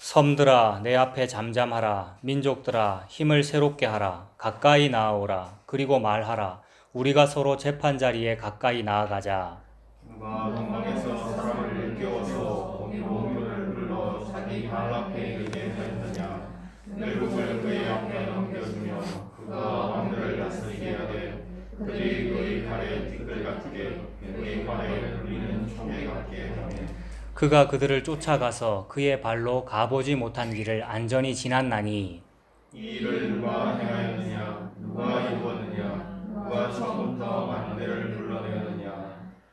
섬들아 내 앞에 잠잠하라. 민족들아 힘을 새롭게 하라. 가까이 나아오라. 그리고 말하라. 우리가 서로 재판자리에 가까이 나아가자. 누가 동방에서 사람을 일깨워서 공의로움을 불러 자기 발 앞에 이르게 하였느냐. 넬국을 그의 앞에 넘겨주며 그가 왕들을 다스리게 하되 그들이 그의 발에 티끌 같게 그의 발에 눌리는 총에 같게 하며 그가 그들을 쫓아가서 그의 발로 가보지 못한 길을 안전히 지났나니 이 일을 누가 행하였느냐. 누가 이루었느냐. 누가 처음부터 만대를 불러내었느냐.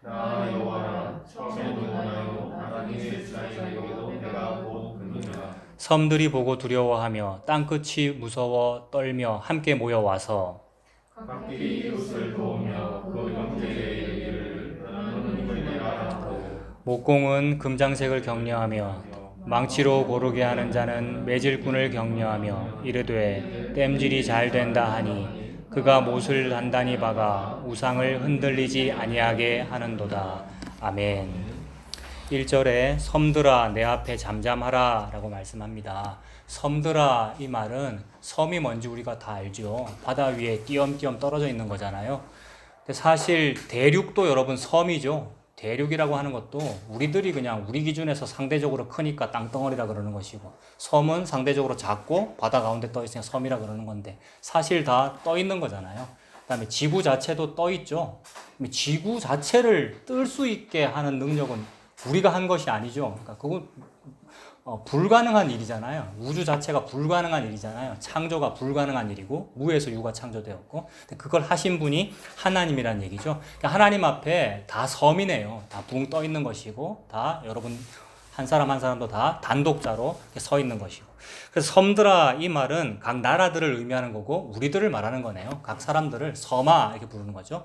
나 여호와라. 처음에도 나요 나중에 지나이에도 내가 곧 그니라. 섬들이 보고 두려워하며 땅끝이 무서워 떨며 함께 모여와서 각기 이웃을 도우며 그 형제에 이르기를 너는 힘을 내라 하고 목공은 금장색을 격려하며 망치로 고르게 하는 자는 매질꾼을 격려하며 이르되 땜질이 잘 된다 하니 그가 못을 단단히 박아 우상을 흔들리지 아니하게 하는도다. 아멘. 1절에 섬들아 내 앞에 잠잠하라 라고 말씀합니다. 섬들아 이 말은 섬이 뭔지 우리가 다 알죠. 바다 위에 띄엄띄엄 떨어져 있는 거잖아요. 근데 사실 대륙도 여러분 섬이죠. 대륙이라고 하는 것도 우리들이 그냥 우리 기준에서 상대적으로 크니까 땅덩어리라 그러는 것이고, 섬은 상대적으로 작고 바다 가운데 떠 있으니까 섬이라 그러는 건데 사실 다 떠 있는 거잖아요. 그다음에 지구 자체도 떠 있죠. 지구 자체를 뜰 수 있게 하는 능력은 우리가 한 것이 아니죠. 그러니까 그건 불가능한 일이잖아요. 우주 자체가 불가능한 일이잖아요. 창조가 불가능한 일이고 무에서 유가 창조되었고, 그걸 하신 분이 하나님이란 얘기죠. 그러니까 하나님 앞에 다 섬이네요. 다 붕 떠 있는 것이고, 다 여러분 한 사람 한 사람도 다 단독자로 서 있는 것이고. 그래서 섬들아 이 말은 각 나라들을 의미하는 거고 우리들을 말하는 거네요. 각 사람들을 섬아 이렇게 부르는 거죠.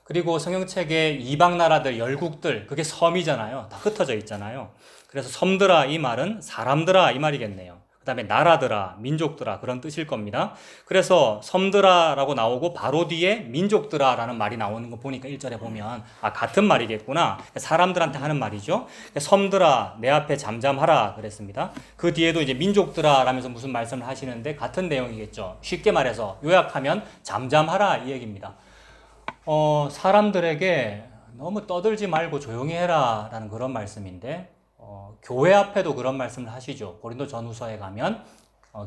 그리고 성경책에 이방 나라들, 열국들, 그게 섬이잖아요. 다 흩어져 있잖아요. 그래서 섬들아 이 말은 사람들아 이 말이겠네요. 그 다음에 나라들아, 민족들아 그런 뜻일 겁니다. 그래서 섬들아라고 나오고 바로 뒤에 민족들아라는 말이 나오는 거 보니까 1절에 보면 같은 말이겠구나. 사람들한테 하는 말이죠. 섬들아 내 앞에 잠잠하라 그랬습니다. 그 뒤에도 이제 민족들아라면서 무슨 말씀을 하시는데 같은 내용이겠죠. 쉽게 말해서 요약하면 잠잠하라 이 얘기입니다. 사람들에게 너무 떠들지 말고 조용히 해라 라는 그런 말씀인데, 교회 앞에도 그런 말씀을 하시죠. 고린도 전후서에 가면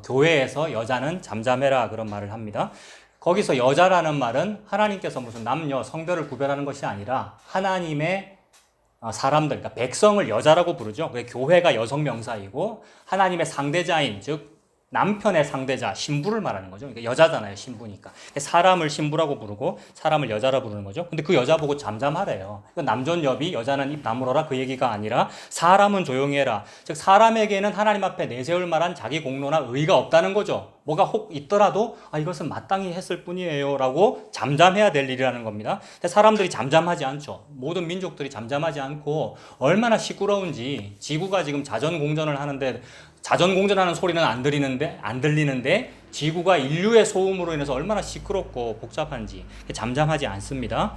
교회에서 여자는 잠잠해라 그런 말을 합니다. 거기서 여자라는 말은 하나님께서 무슨 남녀 성별을 구별하는 것이 아니라 하나님의 사람들, 그러니까 백성을 여자라고 부르죠. 교회가 여성 명사이고 하나님의 상대자인 즉 남편의 상대자, 신부를 말하는 거죠. 그러니까 여자잖아요, 신부니까. 사람을 신부라고 부르고 사람을 여자라 부르는 거죠. 근데 그 여자 보고 잠잠하래요. 남존 여비, 여자는 입 다물어라 그 얘기가 아니라 사람은 조용히 해라. 즉 사람에게는 하나님 앞에 내세울 만한 자기 공로나 의의가 없다는 거죠. 뭐가 혹 있더라도 이것은 마땅히 했을 뿐이에요 라고 잠잠해야 될 일이라는 겁니다. 근데 사람들이 잠잠하지 않죠. 모든 민족들이 잠잠하지 않고 얼마나 시끄러운지, 지구가 지금 자전공전을 하는데 자전공전하는 소리는 안 들리는데 지구가 인류의 소음으로 인해서 얼마나 시끄럽고 복잡한지 잠잠하지 않습니다.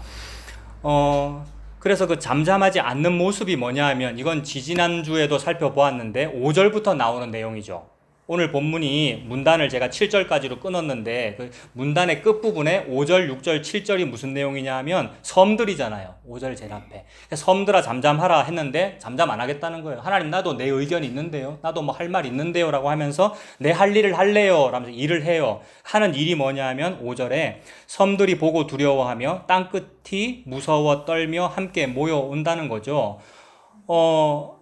그래서 그 잠잠하지 않는 모습이 뭐냐 하면 이건 지지난주에도 살펴보았는데 5절부터 나오는 내용이죠. 오늘 본문이 문단을 제가 7절까지로 끊었는데 그 문단의 끝부분에 5절, 6절, 7절이 무슨 내용이냐 하면 섬들이잖아요. 5절 제일 앞에. 섬들아 잠잠하라 했는데 잠잠 안 하겠다는 거예요. 하나님 나도 내 의견이 있는데요. 나도 뭐 할 말 있는데요. 라고 하면서 내 할 일을 할래요. 라면서 일을 해요. 하는 일이 뭐냐 하면 5절에 섬들이 보고 두려워하며 땅끝이 무서워 떨며 함께 모여온다는 거죠.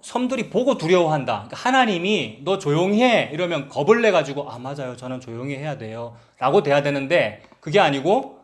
섬들이 보고 두려워한다. 그러니까 하나님이 너 조용히 해 이러면 겁을 내가지고 맞아요 저는 조용히 해야 돼요 라고 돼야 되는데 그게 아니고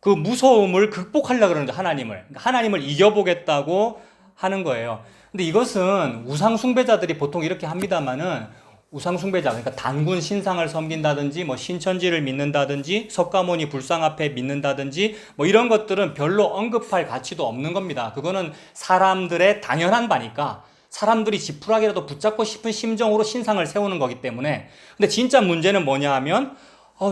그 무서움을 극복하려고 그러는 거예요. 하나님을 이겨보겠다고 하는 거예요. 근데 이것은 우상 숭배자들이 보통 이렇게 합니다만은 우상 숭배자, 그러니까 단군 신상을 섬긴다든지 뭐 신천지를 믿는다든지 석가모니 불상 앞에 믿는다든지 뭐 이런 것들은 별로 언급할 가치도 없는 겁니다. 그거는 사람들의 당연한 바니까 사람들이 지푸라기라도 붙잡고 싶은 심정으로 신상을 세우는 거기 때문에. 근데 진짜 문제는 뭐냐 하면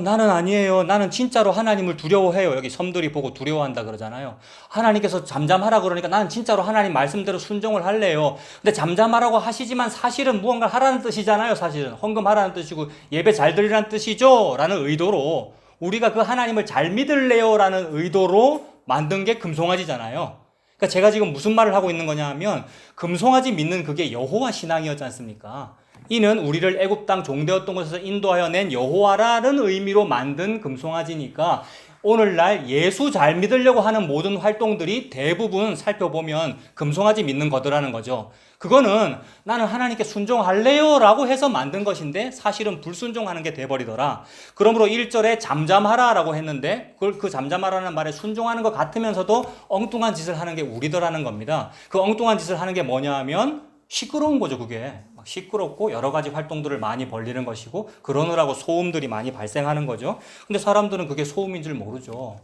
나는 아니에요. 나는 진짜로 하나님을 두려워해요. 여기 섬들이 보고 두려워한다 그러잖아요. 하나님께서 잠잠하라 그러니까 나는 진짜로 하나님 말씀대로 순종을 할래요. 근데 잠잠하라고 하시지만 사실은 무언가 하라는 뜻이잖아요. 사실은 헌금하라는 뜻이고 예배 잘 드리라는 뜻이죠. 라는 의도로 우리가 그 하나님을 잘 믿을래요. 라는 의도로 만든 게 금송아지잖아요. 그러니까 제가 지금 무슨 말을 하고 있는 거냐 하면 금송아지 믿는 그게 여호와 신앙이었지 않습니까? 이는 우리를 애굽 땅 종되었던 곳에서 인도하여 낸 여호와라는 의미로 만든 금송아지니까 오늘날 예수 잘 믿으려고 하는 모든 활동들이 대부분 살펴보면 금송아지 믿는 거더라는 거죠. 그거는 나는 하나님께 순종할래요 라고 해서 만든 것인데 사실은 불순종하는 게 돼버리더라. 그러므로 1절에 잠잠하라 라고 했는데 그걸 그 잠잠하라는 말에 순종하는 것 같으면서도 엉뚱한 짓을 하는 게 우리더라는 겁니다. 그 엉뚱한 짓을 하는 게 뭐냐 하면 시끄러운 거죠. 그게 막 시끄럽고 여러 가지 활동들을 많이 벌리는 것이고 그러느라고 소음들이 많이 발생하는 거죠. 근데 사람들은 그게 소음인 줄 모르죠.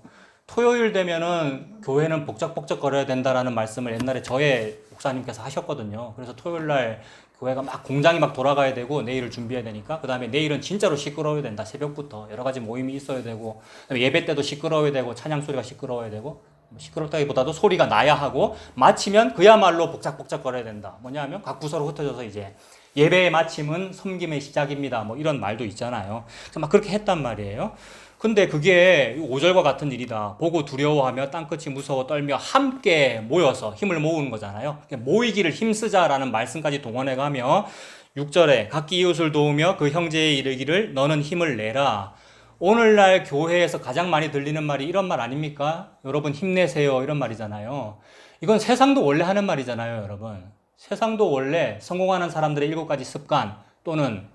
토요일 되면은 교회는 복작복작 거려야 된다라는 말씀을 옛날에 저의 목사님께서 하셨거든요. 그래서 토요일 날 교회가 막 공장이 막 돌아가야 되고 내일을 준비해야 되니까 그 다음에 내일은 진짜로 시끄러워야 된다. 새벽부터 여러 가지 모임이 있어야 되고 예배 때도 시끄러워야 되고 찬양 소리가 시끄러워야 되고 시끄럽다기보다도 소리가 나야 하고 마치면 그야말로 복작복작 거려야 된다. 뭐냐 하면 각 부서로 흩어져서 이제 예배의 마침은 섬김의 시작입니다. 뭐 이런 말도 있잖아요. 그래서 막 그렇게 했단 말이에요. 근데 그게 5절과 같은 일이다. 보고 두려워하며 땅끝이 무서워 떨며 함께 모여서 힘을 모으는 거잖아요. 모이기를 힘쓰자라는 말씀까지 동원해가며 6절에 각기 이웃을 도우며 그 형제에 이르기를 너는 힘을 내라. 오늘날 교회에서 가장 많이 들리는 말이 이런 말 아닙니까? 여러분 힘내세요 이런 말이잖아요. 이건 세상도 원래 하는 말이잖아요. 여러분 세상도 원래 성공하는 사람들의 7가지 습관 또는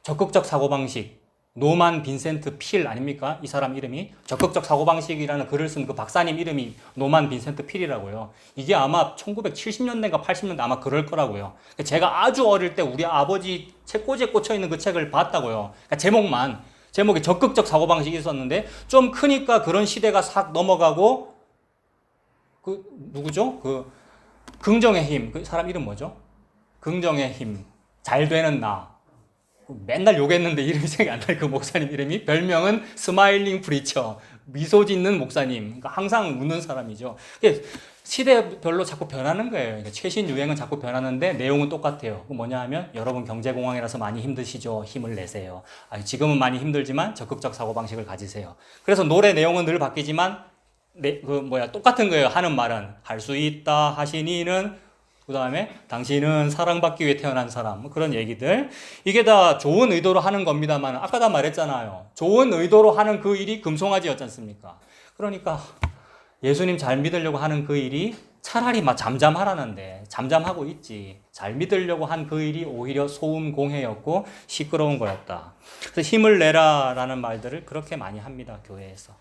적극적 사고방식 노만 빈센트 필 아닙니까? 이 사람 이름이 적극적 사고방식이라는 글을 쓴 그 박사님 이름이 노만 빈센트 필이라고요. 이게 아마 1970년대인가 80년대 아마 그럴 거라고요. 제가 아주 어릴 때 우리 아버지 책꽂이에 꽂혀있는 그 책을 봤다고요. 그러니까 제목이 적극적 사고방식이 있었는데 좀 크니까 그런 시대가 싹 넘어가고 그 누구죠? 그 긍정의 힘. 그 사람 이름 뭐죠? 긍정의 힘. 잘 되는 나. 맨날 욕했는데 이름이 생각이 안 나요. 그 목사님 이름이. 별명은 스마일링 프리처. 미소 짓는 목사님. 그러니까 항상 웃는 사람이죠. 시대별로 자꾸 변하는 거예요. 그러니까 최신 유행은 자꾸 변하는데 내용은 똑같아요. 그 뭐냐 하면 여러분 경제공황이라서 많이 힘드시죠. 힘을 내세요. 지금은 많이 힘들지만 적극적 사고방식을 가지세요. 그래서 노래 내용은 늘 바뀌지만 똑같은 거예요. 하는 말은 할 수 있다 하시니는 그 다음에 당신은 사랑받기 위해 태어난 사람 뭐 그런 얘기들 이게 다 좋은 의도로 하는 겁니다만 아까 다 말했잖아요. 좋은 의도로 하는 그 일이 금송아지였지 않습니까? 그러니까 예수님 잘 믿으려고 하는 그 일이 차라리 막 잠잠하라는데 잠잠하고 있지. 잘 믿으려고 한 그 일이 오히려 소음 공해였고 시끄러운 거였다. 그래서 힘을 내라라는 말들을 그렇게 많이 합니다. 교회에서.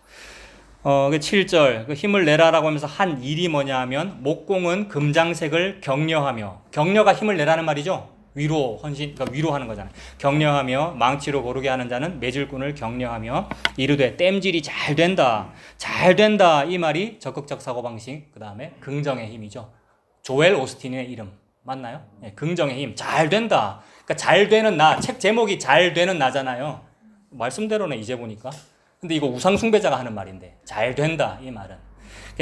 7절 그 힘을 내라라고 하면서 한 일이 뭐냐 하면 목공은 금장색을 격려하며 격려가 힘을 내라는 말이죠. 위로 헌신 그러니까 위로하는 거잖아요. 격려하며 망치로 고르게 하는 자는 매질꾼을 격려하며 이르되 땜질이 잘 된다 이 말이 적극적 사고방식 그 다음에 긍정의 힘이죠. 조엘 오스틴의 이름 맞나요? 네, 긍정의 힘 잘 된다. 그러니까 잘 되는 나 책 제목이 잘 되는 나잖아요. 말씀대로네 이제 보니까. 근데 이거 우상숭배자가 하는 말인데 잘 된다 이 말은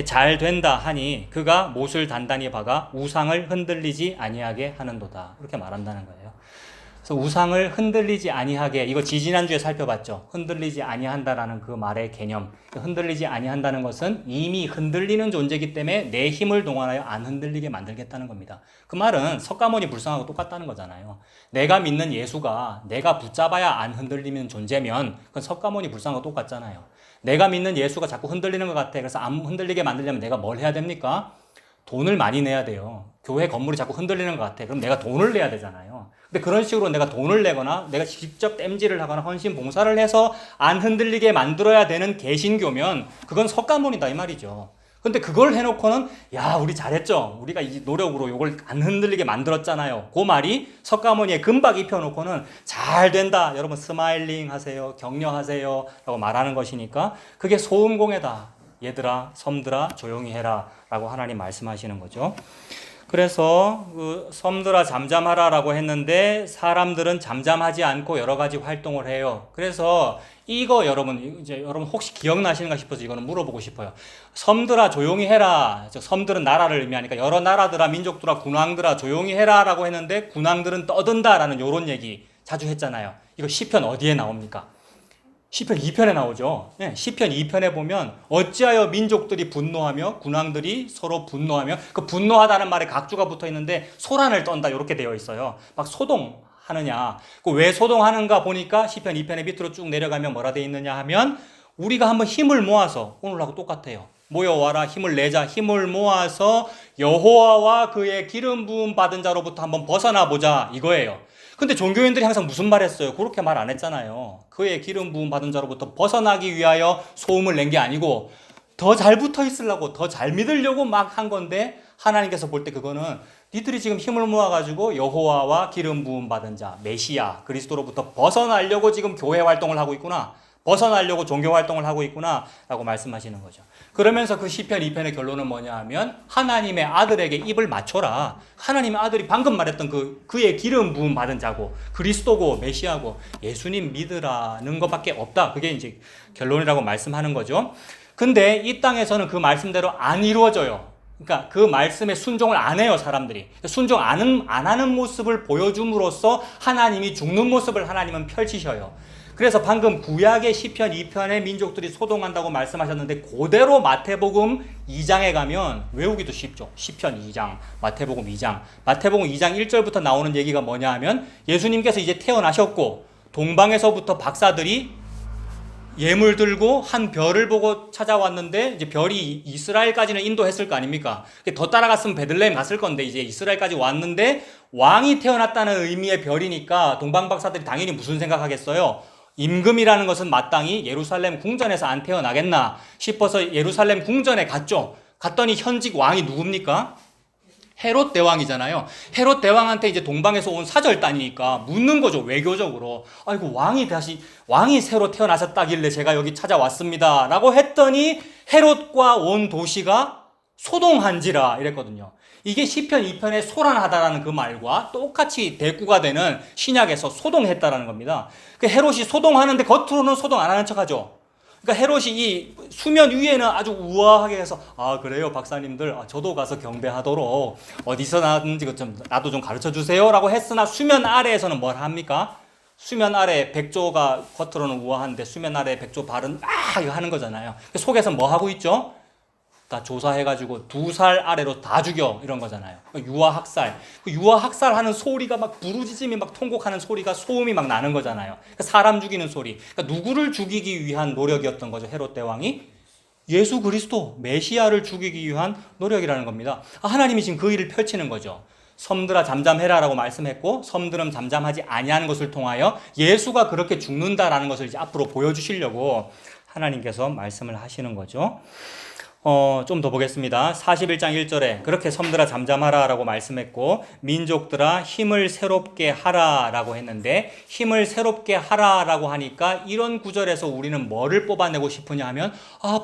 잘 된다 하니 그가 못을 단단히 박아 우상을 흔들리지 아니하게 하는도다 이렇게 말한다는 거예요. 그래서 우상을 흔들리지 아니하게 이거 지지난주에 살펴봤죠. 흔들리지 아니한다라는 그 말의 개념. 흔들리지 아니한다는 것은 이미 흔들리는 존재이기 때문에 내 힘을 동원하여 안 흔들리게 만들겠다는 겁니다. 그 말은 석가모니 불성하고 똑같다는 거잖아요. 내가 믿는 예수가 내가 붙잡아야 안 흔들리는 존재면 그건 석가모니 불성하고 똑같잖아요. 내가 믿는 예수가 자꾸 흔들리는 것 같아. 그래서 안 흔들리게 만들려면 내가 뭘 해야 됩니까? 돈을 많이 내야 돼요. 교회 건물이 자꾸 흔들리는 것 같아. 그럼 내가 돈을 내야 되잖아요. 근데 그런 식으로 내가 돈을 내거나 내가 직접 땜질을 하거나 헌신 봉사를 해서 안 흔들리게 만들어야 되는 개신교면 그건 석가모니다 이 말이죠. 근데 그걸 해놓고는 야 우리 잘했죠. 우리가 이 노력으로 이걸 안 흔들리게 만들었잖아요. 그 말이 석가모니에 금박 입혀놓고는 잘 된다. 여러분 스마일링 하세요. 격려하세요. 라고 말하는 것이니까 그게 소음공해다. 얘들아 섬들아 조용히 해라 라고 하나님 말씀하시는 거죠. 그래서 그 섬들아 잠잠하라라고 했는데 사람들은 잠잠하지 않고 여러 가지 활동을 해요. 그래서 이거 여러분 혹시 기억나시는가 싶어서 이거는 물어보고 싶어요. 섬들아 조용히 해라. 즉 섬들은 나라를 의미하니까 여러 나라들아 민족들아 군왕들아 조용히 해라라고 했는데 군왕들은 떠든다라는 요런 얘기 자주 했잖아요. 이거 시편 어디에 나옵니까? 시편 2편에 나오죠. 네, 시편 2편에 보면 어찌하여 민족들이 분노하며 군왕들이 서로 분노하며 그 분노하다는 말에 각주가 붙어 있는데 소란을 떤다 이렇게 되어 있어요. 막 소동하느냐. 그 왜 소동하는가 보니까 시편 2편의 밑으로 쭉 내려가면 뭐라 되어 있느냐 하면 우리가 한번 힘을 모아서 오늘하고 똑같아요. 모여와라 힘을 내자 힘을 모아서 여호와와 그의 기름 부음 받은 자로부터 한번 벗어나 보자 이거예요. 근데 종교인들이 항상 무슨 말 했어요? 그렇게 말 안 했잖아요. 그의 기름 부음 받은 자로부터 벗어나기 위하여 소음을 낸 게 아니고 더 잘 붙어 있으려고 더 잘 믿으려고 막 한 건데 하나님께서 볼 때 그거는 니들이 지금 힘을 모아가지고 여호와와 기름 부음 받은 자 메시아 그리스도로부터 벗어나려고 지금 교회 활동을 하고 있구나. 벗어나려고 종교 활동을 하고 있구나 라고 말씀하시는 거죠. 그러면서 그 시편 2편의 결론은 뭐냐 하면 하나님의 아들에게 입을 맞춰라. 하나님의 아들이 방금 말했던 그의 기름 부음 받은 자고 그리스도고 메시아고 예수님 믿으라는 것밖에 없다. 그게 이제 결론이라고 말씀하는 거죠. 근데 이 땅에서는 그 말씀대로 안 이루어져요. 그러니까 그 말씀에 순종을 안 해요, 사람들이. 순종 안 하는 모습을 보여줌으로써 하나님이 죽는 모습을 하나님은 펼치셔요. 그래서 방금 구약의 시편 2편의 민족들이 소동한다고 말씀하셨는데 그대로 마태복음 2장에 가면 외우기도 쉽죠. 시편 2장, 마태복음 2장. 마태복음 2장 1절부터 나오는 얘기가 뭐냐 하면 예수님께서 이제 태어나셨고 동방에서부터 박사들이 예물 들고 한 별을 보고 찾아왔는데 이제 별이 이스라엘까지는 인도했을 거 아닙니까? 더 따라갔으면 베들레헴 갔을 건데 이제 이스라엘까지 왔는데 왕이 태어났다는 의미의 별이니까 동방 박사들이 당연히 무슨 생각하겠어요? 임금이라는 것은 마땅히 예루살렘 궁전에서 안 태어나겠나 싶어서 예루살렘 궁전에 갔죠. 갔더니 현직 왕이 누굽니까? 헤롯 대왕이잖아요. 헤롯 대왕한테 이제 동방에서 온 사절단이니까 묻는 거죠. 외교적으로. 아이고 왕이 새로 태어나셨다길래 제가 여기 찾아왔습니다. 라고 했더니 헤롯과 온 도시가 소동한지라 이랬거든요. 이게 시편 2편에 소란하다라는 그 말과 똑같이 대꾸가 되는 신약에서 소동했다라는 겁니다. 그 헤롯이 소동하는데 겉으로는 소동 안 하는 척하죠. 그러니까 헤롯이 이 수면 위에는 아주 우아하게 해서 아 그래요 박사님들 저도 가서 경배하도록 어디서 나든지 나도 좀 가르쳐 주세요라고 했으나 수면 아래에서는 뭘 합니까? 수면 아래 백조가 겉으로는 우아한데 수면 아래 백조 발은 이거 하는 거잖아요. 속에서 뭐 하고 있죠? 다 조사해가지고 2살 아래로 다 죽여 이런 거잖아요. 유아학살. 그 유아학살하는 소리가 막 부르짖음이 막 통곡하는 소리가 소음이 막 나는 거잖아요. 사람 죽이는 소리. 그러니까 누구를 죽이기 위한 노력이었던 거죠. 헤롯 대왕이 예수 그리스도 메시아를 죽이기 위한 노력이라는 겁니다. 하나님이 지금 그 일을 펼치는 거죠. 섬들아 잠잠해라라고 말씀했고 섬들은 잠잠하지 아니하는 것을 통하여 예수가 그렇게 죽는다라는 것을 이제 앞으로 보여주시려고 하나님께서 말씀을 하시는 거죠. 좀 더 보겠습니다. 41장 1절에 그렇게 섬들아 잠잠하라 라고 말씀했고 민족들아 힘을 새롭게 하라 라고 했는데 힘을 새롭게 하라 라고 하니까 이런 구절에서 우리는 뭐를 뽑아내고 싶으냐 하면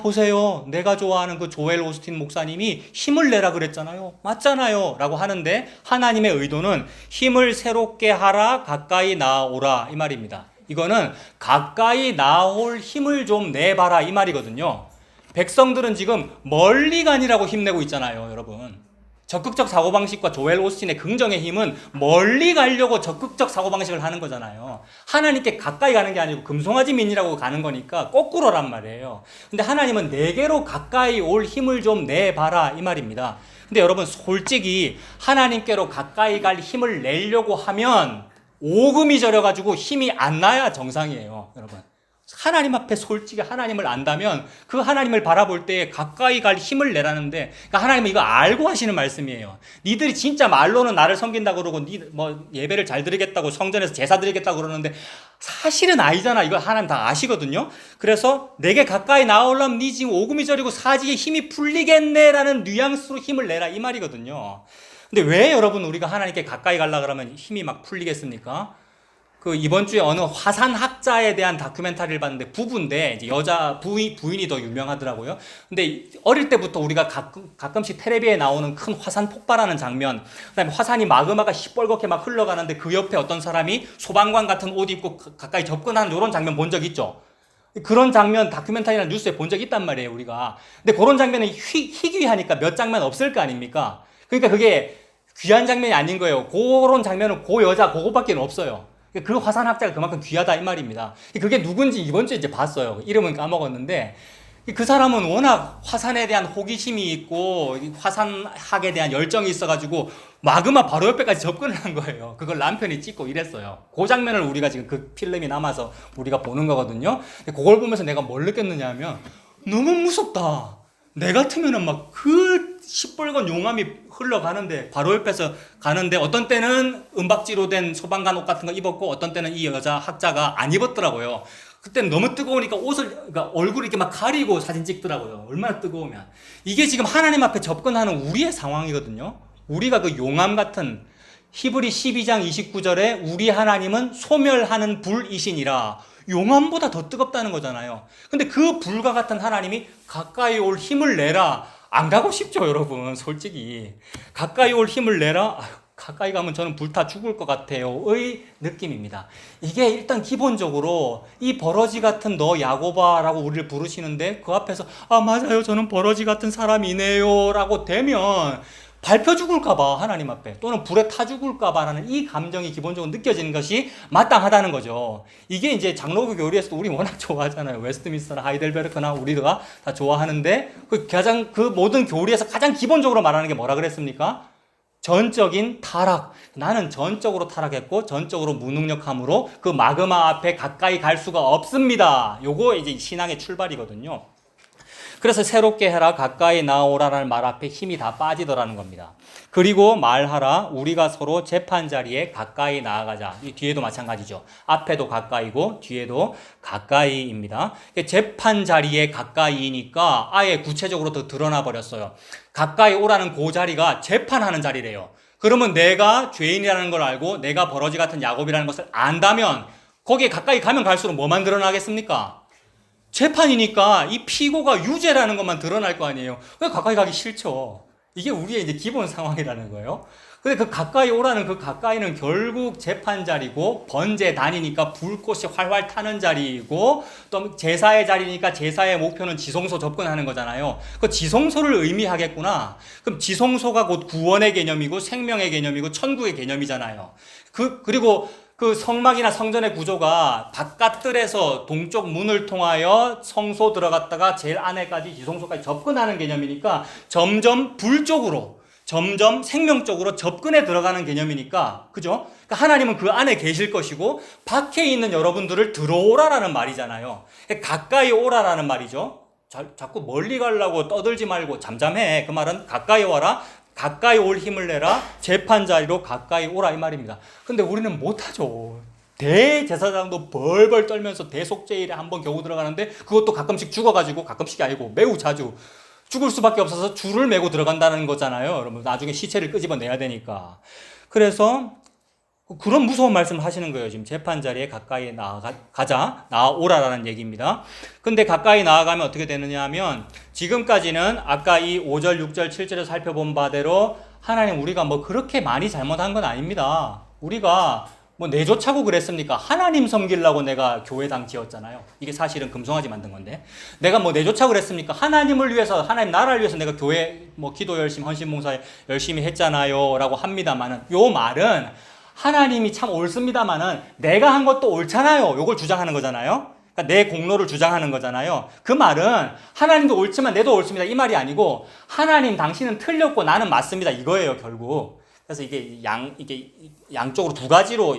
보세요 내가 좋아하는 그 조엘 오스틴 목사님이 힘을 내라 그랬잖아요. 맞잖아요 라고 하는데 하나님의 의도는 힘을 새롭게 하라 가까이 나아오라 이 말입니다. 이거는 가까이 나올 힘을 좀 내봐라 이 말이거든요. 백성들은 지금 멀리 가니라고 힘내고 있잖아요, 여러분. 적극적 사고방식과 조엘 오스틴의 긍정의 힘은 멀리 가려고 적극적 사고방식을 하는 거잖아요. 하나님께 가까이 가는 게 아니고 금송아지 민이라고 가는 거니까 거꾸로란 말이에요. 근데 하나님은 내게로 가까이 올 힘을 좀 내봐라 이 말입니다. 근데 여러분 솔직히 하나님께로 가까이 갈 힘을 내려고 하면 오금이 저려가지고 힘이 안 나야 정상이에요, 여러분. 하나님 앞에 솔직히 하나님을 안다면 그 하나님을 바라볼 때 가까이 갈 힘을 내라는데 그러니까 하나님은 이거 알고 하시는 말씀이에요. 니들이 진짜 말로는 나를 섬긴다고 그러고 예배를 잘 드리겠다고 성전에서 제사 드리겠다고 그러는데 사실은 아니잖아. 이거 하나님 다 아시거든요. 그래서 내게 가까이 나오려면 니 지금 오금이 저리고 사지에 힘이 풀리겠네라는 뉘앙스로 힘을 내라 이 말이거든요. 근데 왜 여러분 우리가 하나님께 가까이 가려고 그러면 힘이 막 풀리겠습니까? 그 이번 주에 어느 화산학자에 대한 다큐멘터리를 봤는데 부부인데 이제 여자 부인이 더 유명하더라고요. 근데 어릴 때부터 우리가 가끔씩 텔레비에 나오는 큰 화산 폭발하는 장면, 그다음에 화산이 마그마가 시뻘겋게 막 흘러가는데 그 옆에 어떤 사람이 소방관 같은 옷 입고 가까이 접근하는 이런 장면 본 적 있죠? 그런 장면 다큐멘터리나 뉴스에 본 적 있단 말이에요, 우리가. 근데 그런 장면은 희귀하니까 몇 장면 없을 거 아닙니까? 그러니까 그게 귀한 장면이 아닌 거예요. 그런 장면은 그 여자 그거밖에 없어요. 그 화산학자가 그만큼 귀하다 이 말입니다. 그게 누군지 이번 주에 이제 봤어요. 이름은 까먹었는데 그 사람은 워낙 화산에 대한 호기심이 있고 화산학에 대한 열정이 있어가지고 마그마 바로 옆에까지 접근을 한 거예요. 그걸 남편이 찍고 이랬어요. 그 장면을 우리가 지금 그 필름이 남아서 우리가 보는 거거든요. 그걸 보면서 내가 뭘 느꼈느냐 하면 너무 무섭다. 내 같으면은 막 그 시뻘건 용암이 흘러가는데 바로 옆에서 가는데 어떤 때는 은박지로 된 소방관 옷 같은 거 입었고 어떤 때는 이 여자 학자가 안 입었더라고요. 그때는 너무 뜨거우니까 그러니까 얼굴을 이렇게 막 가리고 사진 찍더라고요. 얼마나 뜨거우면. 이게 지금 하나님 앞에 접근하는 우리의 상황이거든요. 우리가 그 용암 같은 히브리 12장 29절에 우리 하나님은 소멸하는 불이시니라. 용암보다 더 뜨겁다는 거잖아요. 근데 그 불과 같은 하나님이 가까이 올 힘을 내라. 안 가고 싶죠, 여러분. 솔직히. 가까이 올 힘을 내라. 아유, 가까이 가면 저는 불타 죽을 것 같아요. 의 느낌입니다. 이게 일단 기본적으로 이 버러지 같은 너 야고바라고 우리를 부르시는데 그 앞에서 아, 맞아요. 저는 버러지 같은 사람이네요. 라고 되면 밟혀 죽을까봐 하나님 앞에 또는 불에 타 죽을까봐라는 이 감정이 기본적으로 느껴지는 것이 마땅하다는 거죠. 이게 이제 장로교 교리에서도 우리 워낙 좋아하잖아요. 웨스트민스터나 하이델베르크나 우리가 다 좋아하는데 그 모든 교리에서 가장 기본적으로 말하는 게 뭐라 그랬습니까? 전적인 타락. 나는 전적으로 타락했고 전적으로 무능력함으로 그 마그마 앞에 가까이 갈 수가 없습니다. 요거 이제 신앙의 출발이거든요. 그래서 새롭게 해라, 가까이 나오라라는 말 앞에 힘이 다 빠지더라는 겁니다. 그리고 말하라, 우리가 서로 재판 자리에 가까이 나아가자. 이 뒤에도 마찬가지죠. 앞에도 가까이고 뒤에도 가까이입니다. 재판 자리에 가까이니까 아예 구체적으로 더 드러나 버렸어요. 가까이 오라는 그 자리가 재판하는 자리래요. 그러면 내가 죄인이라는 걸 알고 내가 버러지 같은 야곱이라는 것을 안다면 거기에 가까이 가면 갈수록 뭐만 드러나겠습니까? 재판이니까 이 피고가 유죄라는 것만 드러날 거 아니에요. 왜 가까이 가기 싫죠? 이게 우리의 이제 기본 상황이라는 거예요. 근데 그 가까이 오라는 그 가까이는 결국 재판 자리고 번제단이니까 불꽃이 활활 타는 자리이고 또 제사의 자리니까 제사의 목표는 지성소 접근하는 거잖아요. 그 지성소를 의미하겠구나. 그럼 지성소가 곧 구원의 개념이고 생명의 개념이고 천국의 개념이잖아요. 그리고 그 성막이나 성전의 구조가 바깥들에서 동쪽 문을 통하여 성소 들어갔다가 제일 안에까지 지성소까지 접근하는 개념이니까 점점 불 쪽으로, 점점 생명 쪽으로 접근해 들어가는 개념이니까, 그죠? 그러니까 하나님은 그 안에 계실 것이고 밖에 있는 여러분들을 들어오라라는 말이잖아요. 가까이 오라라는 말이죠. 자꾸 멀리 가려고 떠들지 말고 잠잠해. 그 말은 가까이 와라. 가까이 올 힘을 내라. 재판 자리로 가까이 오라 이 말입니다. 근데 우리는 못하죠. 대제사장도 벌벌 떨면서 대속죄일에 한번 겨우 들어가는데 그것도 가끔씩 죽어가지고, 가끔씩이 아니고 매우 자주 죽을 수밖에 없어서 줄을 메고 들어간다는 거잖아요. 여러분 나중에 시체를 끄집어내야 되니까. 그래서 그런 무서운 말씀을 하시는 거예요. 지금 재판 자리에 가까이 나아오라라는 얘기입니다. 근데 가까이 나아가면 어떻게 되느냐 하면 지금까지는 아까 이 5절, 6절, 7절에서 살펴본 바대로 하나님 우리가 뭐 그렇게 많이 잘못한 건 아닙니다. 우리가 뭐 내조차고 그랬습니까? 하나님 섬기려고 내가 교회당 지었잖아요. 이게 사실은 금송아지 만든 건데. 내가 뭐 내조차고 그랬습니까? 하나님을 위해서, 하나님 나라를 위해서 내가 교회 뭐 기도 열심히, 헌신봉사 열심히 했잖아요. 라고 합니다만은 요 말은 하나님이 참 옳습니다만은 내가 한 것도 옳잖아요. 요걸 주장하는 거잖아요. 그러니까 내 공로를 주장하는 거잖아요. 그 말은 하나님도 옳지만 내도 옳습니다. 이 말이 아니고 하나님 당신은 틀렸고 나는 맞습니다. 이거예요, 결국. 그래서 이게 양쪽으로 두 가지로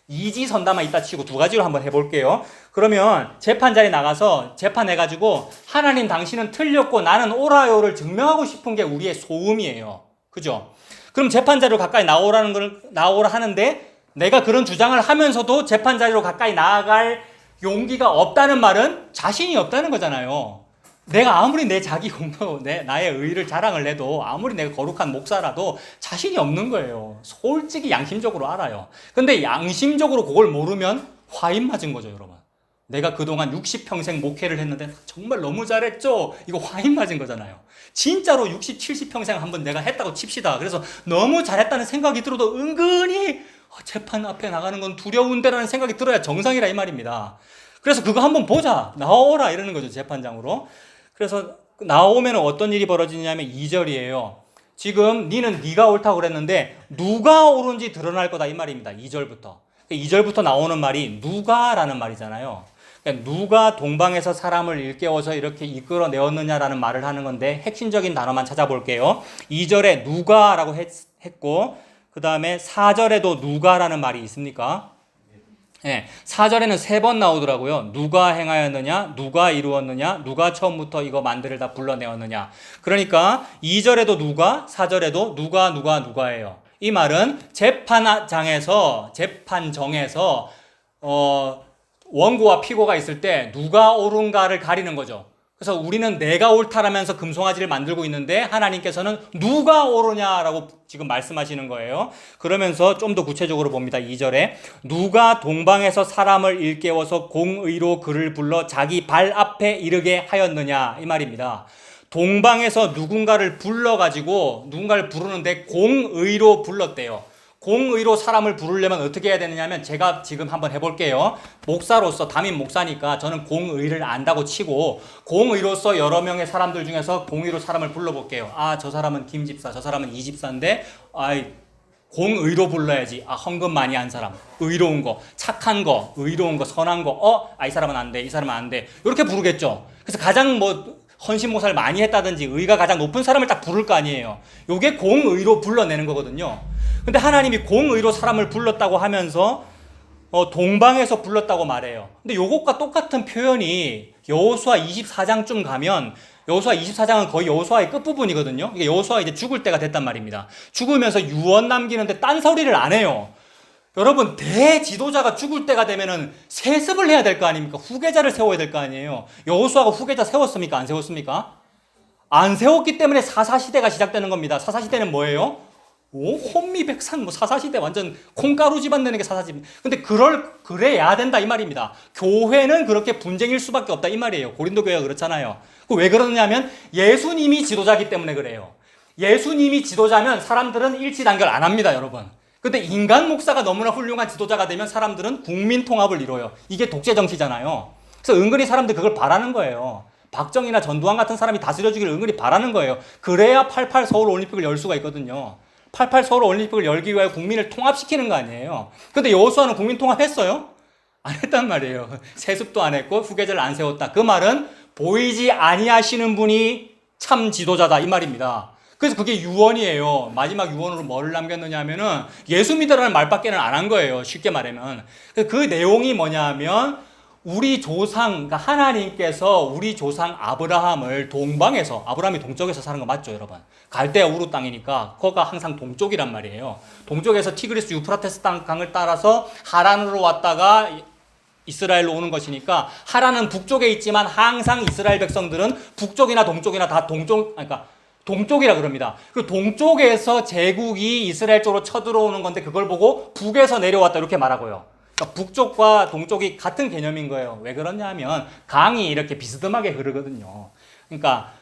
이지선다만 있다 치고 두 가지로 한번 해볼게요. 그러면 재판 자리에 나가서 재판해가지고 하나님 당신은 틀렸고 나는 옳아요를 증명하고 싶은 게 우리의 소음이에요. 그죠? 그럼 재판 자리로 가까이 나오라 하는데 내가 그런 주장을 하면서도 재판 자리로 가까이 나아갈 용기가 없다는 말은 자신이 없다는 거잖아요. 내가 아무리 내 자기 공로, 나의 의를 자랑을 해도 아무리 내가 거룩한 목사라도 자신이 없는 거예요. 솔직히 양심적으로 알아요. 근데 양심적으로 그걸 모르면 화인 맞은 거죠, 여러분. 내가 그동안 60평생 목회를 했는데 정말 너무 잘했죠? 이거 화인 맞은 거잖아요. 진짜로 60, 70평생 한번 내가 했다고 칩시다. 그래서 너무 잘했다는 생각이 들어도 은근히 재판 앞에 나가는 건 두려운데라는 생각이 들어야 정상이라 이 말입니다. 그래서 그거 한번 보자. 나오라 이러는 거죠, 재판장으로. 그래서 나오면 어떤 일이 벌어지냐면 2절이에요. 지금 니는 네가 옳다고 그랬는데 누가 옳은지 드러날 거다 이 말입니다. 2절부터. 2절부터 나오는 말이 누가라는 말이잖아요. 그러니까 누가 동방에서 사람을 일깨워서 이렇게 이끌어내었느냐라는 말을 하는 건데 핵심적인 단어만 찾아볼게요. 2절에 누가라고 했고 그 다음에 4절에도 누가라는 말이 있습니까? 네, 4절에는 3번 나오더라고요. 누가 행하였느냐, 누가 이루었느냐, 누가 처음부터 이거 만들다 불러내었느냐. 그러니까 2절에도 누가, 4절에도 누가예요. 이 말은 재판정에서 원고와 피고가 있을 때 누가 옳은가를 가리는 거죠. 그래서 우리는 내가 옳다라면서 금송아지를 만들고 있는데 하나님께서는 누가 옳으냐라고 지금 말씀하시는 거예요. 그러면서 좀 더 구체적으로 봅니다. 2절에 누가 동방에서 사람을 일깨워서 공의로 그를 불러 자기 발 앞에 이르게 하였느냐 이 말입니다. 동방에서 누군가를 불러가지고 누군가를 부르는데 공의로 불렀대요. 공의로 사람을 부르려면 어떻게 해야 되느냐면 제가 지금 한번 해볼게요. 목사로서 담임 목사니까 저는 공의를 안다고 치고 공의로서 여러 명의 사람들 중에서 공의로 사람을 불러볼게요. 아, 저 사람은 김 집사, 저 사람은 이 집사인데 공의로 불러야지. 헌금 많이 한 사람, 의로운 거, 착한 거, 의로운 거, 선한 거. 이 사람은 안 돼, 이 사람은 안 돼. 이렇게 부르겠죠. 그래서 가장 헌신모사를 많이 했다든지 의가 가장 높은 사람을 딱 부를 거 아니에요. 요게 공의로 불러내는 거거든요. 근데 하나님이 공의로 사람을 불렀다고 하면서 동방에서 불렀다고 말해요. 근데 요것과 똑같은 표현이 여호수아 24장쯤 가면 여호수아 24장은 거의 여호수아의 끝부분이거든요. 이게 여호수아 이제 죽을 때가 됐단 말입니다. 죽으면서 유언 남기는데 딴소리를 안 해요. 여러분, 대지도자가 죽을 때가 되면은 세습을 해야 될 거 아닙니까? 후계자를 세워야 될 거 아니에요. 여호수아가 후계자 세웠습니까? 안 세웠습니까? 안 세웠기 때문에 사사시대가 시작되는 겁니다. 사사시대는 뭐예요? 혼미백산, 사사시대 완전 콩가루 집안 되는 게 사사집. 근데 그래야 된다 이 말입니다. 교회는 그렇게 분쟁일 수밖에 없다 이 말이에요. 고린도 교회가 그렇잖아요. 왜 그러냐면 예수님이 지도자기 때문에 그래요. 예수님이 지도자면 사람들은 일치단결 안 합니다, 여러분. 근데 인간 목사가 너무나 훌륭한 지도자가 되면 사람들은 국민 통합을 이뤄요. 이게 독재 정치잖아요. 그래서 은근히 사람들 그걸 바라는 거예요. 박정희나 전두환 같은 사람이 다스려주기를 은근히 바라는 거예요. 그래야 88 서울 올림픽을 열 수가 있거든요. 88 서울 올림픽을 열기 위하여 국민을 통합시키는 거 아니에요. 근데 여호수아는 국민 통합했어요? 안 했단 말이에요. 세습도 안 했고 후계자를 안 세웠다. 그 말은 보이지 아니하시는 분이 참 지도자다 이 말입니다. 그래서 그게 유언이에요. 마지막 유언으로 뭐를 남겼느냐 하면은 예수 믿으라는 말밖에는 안 한 거예요. 쉽게 말하면. 그 내용이 뭐냐 하면 우리 조상, 그러니까 하나님께서 우리 조상 아브라함을 동방에서, 아브라함이 동쪽에서 사는 거 맞죠, 여러분? 갈대아 우루 땅이니까 거가 항상 동쪽이란 말이에요. 동쪽에서 티그리스 유프라테스 강을 따라서 하란으로 왔다가 이스라엘로 오는 것이니까 하란은 북쪽에 있지만 항상 이스라엘 백성들은 북쪽이나 동쪽이나 다 그러니까 동쪽이라 그럽니다. 그리고 동쪽에서 제국이 이스라엘 쪽으로 쳐들어오는 건데 그걸 보고 북에서 내려왔다 이렇게 말하고요. 그러니까 북쪽과 동쪽이 같은 개념인 거예요. 왜 그러냐 하면 강이 이렇게 비스듬하게 흐르거든요. 그러니까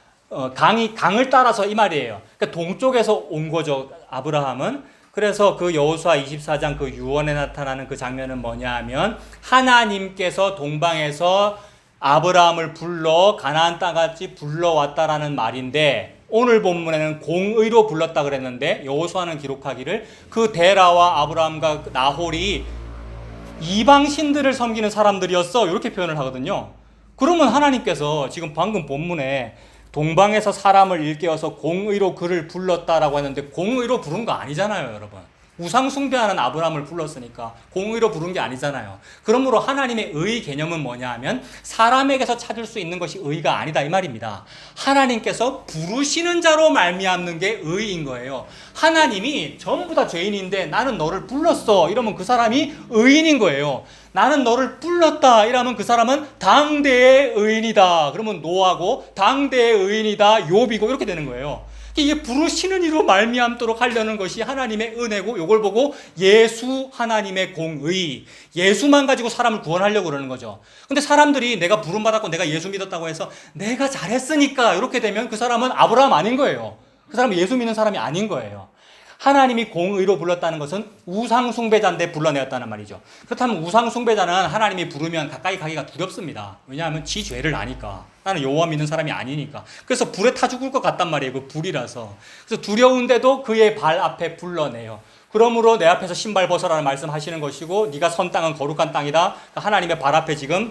강을 따라서 이 말이에요. 그러니까 동쪽에서 온 거죠, 아브라함은. 그래서 그 여호수아 24장 그 유언에 나타나는 그 장면은 뭐냐 하면 하나님께서 동방에서 아브라함을 불러 가나안 땅까지 불러왔다라는 말인데 오늘 본문에는 공의로 불렀다 그랬는데 여호수아는 기록하기를 그 데라와 아브라함과 나홀이 이방 신들을 섬기는 사람들이었어 이렇게 표현을 하거든요. 그러면 하나님께서 지금 방금 본문에 동방에서 사람을 일깨워서 공의로 그를 불렀다라고 했는데 공의로 부른 거 아니잖아요, 여러분. 우상 숭배하는 아브라함을 불렀으니까 공의로 부른 게 아니잖아요. 그러므로 하나님의 의 개념은 뭐냐 하면 사람에게서 찾을 수 있는 것이 의가 아니다 이 말입니다. 하나님께서 부르시는 자로 말미암는 게 의인 거예요. 하나님이 전부 다 죄인인데 나는 너를 불렀어 이러면 그 사람이 의인인 거예요. 나는 너를 불렀다 이러면 그 사람은 당대의 의인이다. 그러면 노하고 당대의 의인이다 욥이고 이렇게 되는 거예요. 이게 부르시는 이로 말미암도록 하려는 것이 하나님의 은혜고, 이걸 보고 예수 하나님의 공의, 예수만 가지고 사람을 구원하려고 그러는 거죠. 근데 사람들이 내가 부름받았고 내가 예수 믿었다고 해서 내가 잘했으니까 이렇게 되면 그 사람은 아브라함 아닌 거예요. 그 사람은 예수 믿는 사람이 아닌 거예요. 하나님이 공의로 불렀다는 것은 우상숭배자인데 불러내었다는 말이죠. 그렇다면 우상숭배자는 하나님이 부르면 가까이 가기가 두렵습니다. 왜냐하면 지 죄를 아니까. 나는 여호와 믿는 사람이 아니니까. 그래서 불에 타 죽을 것 같단 말이에요. 그 불이라서. 그래서 두려운데도 그의 발 앞에 불러내요. 그러므로 내 앞에서 신발 벗어라는 말씀하시는 것이고, 네가 선 땅은 거룩한 땅이다. 하나님의 발 앞에 지금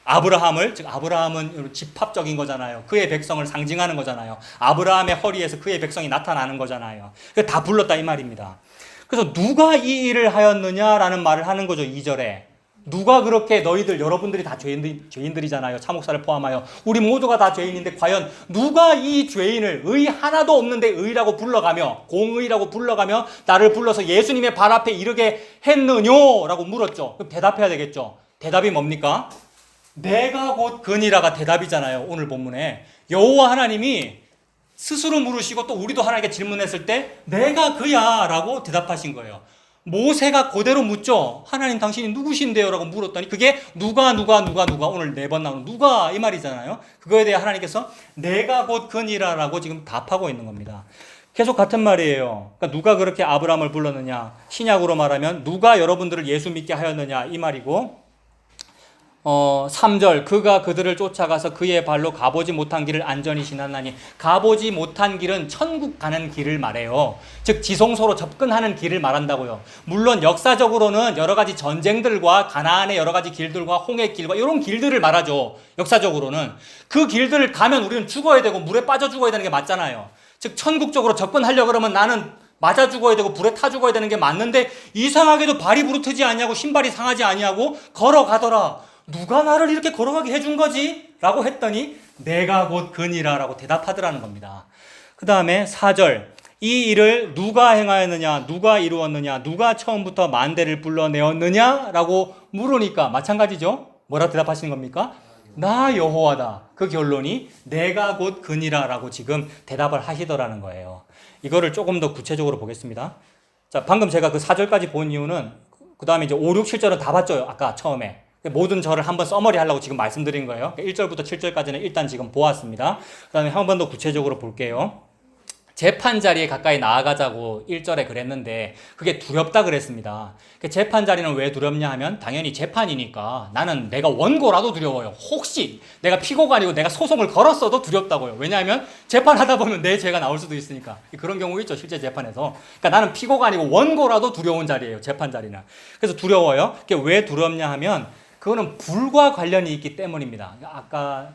아브라함을, 즉 아브라함은 집합적인 거잖아요. 그의 백성을 상징하는 거잖아요. 아브라함의 허리에서 그의 백성이 나타나는 거잖아요. 다 불렀다 이 말입니다. 그래서 누가 이 일을 하였느냐라는 말을 하는 거죠. 2절에. 누가 그렇게 너희들 여러분들이 다 죄인들이잖아요. 차목사를 포함하여 우리 모두가 다 죄인인데 과연 누가 이 죄인을 의 하나도 없는데 의라고 불러가며 공의라고 불러가며 나를 불러서 예수님의 발 앞에 이르게 했느냐라고 물었죠. 그럼 대답해야 되겠죠. 대답이 뭡니까? 내가 곧 그니라가 대답이잖아요. 오늘 본문에 여호와 하나님이 스스로 물으시고 또 우리도 하나님께 질문했을 때 내가 그야 라고 대답하신 거예요. 모세가 그대로 묻죠. 하나님 당신이 누구신데요? 라고 물었더니 그게 누가 오늘 4번 나오는 누가 이 말이잖아요. 그거에 대해 하나님께서 내가 곧 그니라 라고 지금 답하고 있는 겁니다. 계속 같은 말이에요. 그러니까 누가 그렇게 아브라함을 불렀느냐, 신약으로 말하면 누가 여러분들을 예수 믿게 하였느냐 이 말이고, 3절 그가 그들을 쫓아가서 그의 발로 가보지 못한 길을 안전히 지났나니, 가보지 못한 길은 천국 가는 길을 말해요. 즉 지성소로 접근하는 길을 말한다고요. 물론 역사적으로는 여러 가지 전쟁들과 가나안의 여러 가지 길들과 홍해 길과 이런 길들을 말하죠. 역사적으로는 그 길들을 가면 우리는 죽어야 되고 물에 빠져 죽어야 되는 게 맞잖아요. 즉 천국적으로 접근하려고 그러면 나는 맞아 죽어야 되고 불에 타 죽어야 되는 게 맞는데 이상하게도 발이 부르트지 아니하고 신발이 상하지 아니하고 걸어가더라. 누가 나를 이렇게 걸어가게 해준 거지? 라고 했더니 내가 곧 그니라 라고 대답하더라는 겁니다. 그 다음에 4절 이 일을 누가 행하였느냐, 누가 이루었느냐, 누가 처음부터 만대를 불러내었느냐 라고 물으니까 마찬가지죠. 뭐라 대답하시는 겁니까? 나 여호와다. 그 결론이 내가 곧 그니라 라고 지금 대답을 하시더라는 거예요. 이거를 조금 더 구체적으로 보겠습니다. 자, 방금 제가 그 4절까지 본 이유는 그 다음에 이제 5, 6, 7절은 다 봤죠. 아까 처음에. 모든 절을 한번 써머리 하려고 지금 말씀드린 거예요. 1절부터 7절까지는 일단 지금 보았습니다. 그 다음에 한 번 더 구체적으로 볼게요. 재판 자리에 가까이 나아가자고 1절에 그랬는데 그게 두렵다 그랬습니다. 재판 자리는 왜 두렵냐 하면 당연히 재판이니까 나는 내가 원고라도 두려워요. 혹시 내가 피고가 아니고 내가 소송을 걸었어도 두렵다고요. 왜냐하면 재판하다 보면 내 죄가 나올 수도 있으니까. 그런 경우 있죠. 실제 재판에서. 그러니까 나는 피고가 아니고 원고라도 두려운 자리예요. 재판 자리는. 그래서 두려워요. 그게 왜 두렵냐 하면 그거는 불과 관련이 있기 때문입니다. 아까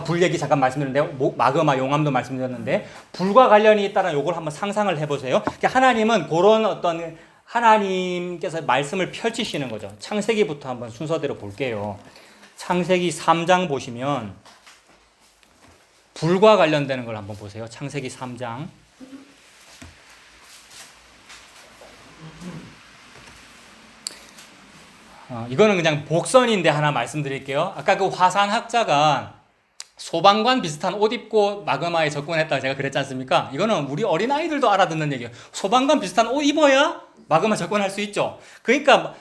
불 얘기 잠깐 말씀드렸는데 마그마 용암도 말씀드렸는데 불과 관련이 있다는 요걸 한번 상상을 해보세요. 하나님은 그런 어떤 하나님께서 말씀을 펼치시는 거죠. 창세기부터 한번 순서대로 볼게요. 창세기 3장 보시면 불과 관련되는 걸 한번 보세요. 창세기 3장. 이거는 그냥 복선인데 하나 말씀드릴게요. 아까 그 화산학자가 소방관 비슷한 옷 입고 마그마에 접근했다고 제가 그랬지 않습니까? 이거는 우리 어린아이들도 알아듣는 얘기예요. 소방관 비슷한 옷 입어야 마그마 접근할 수 있죠. 그러니까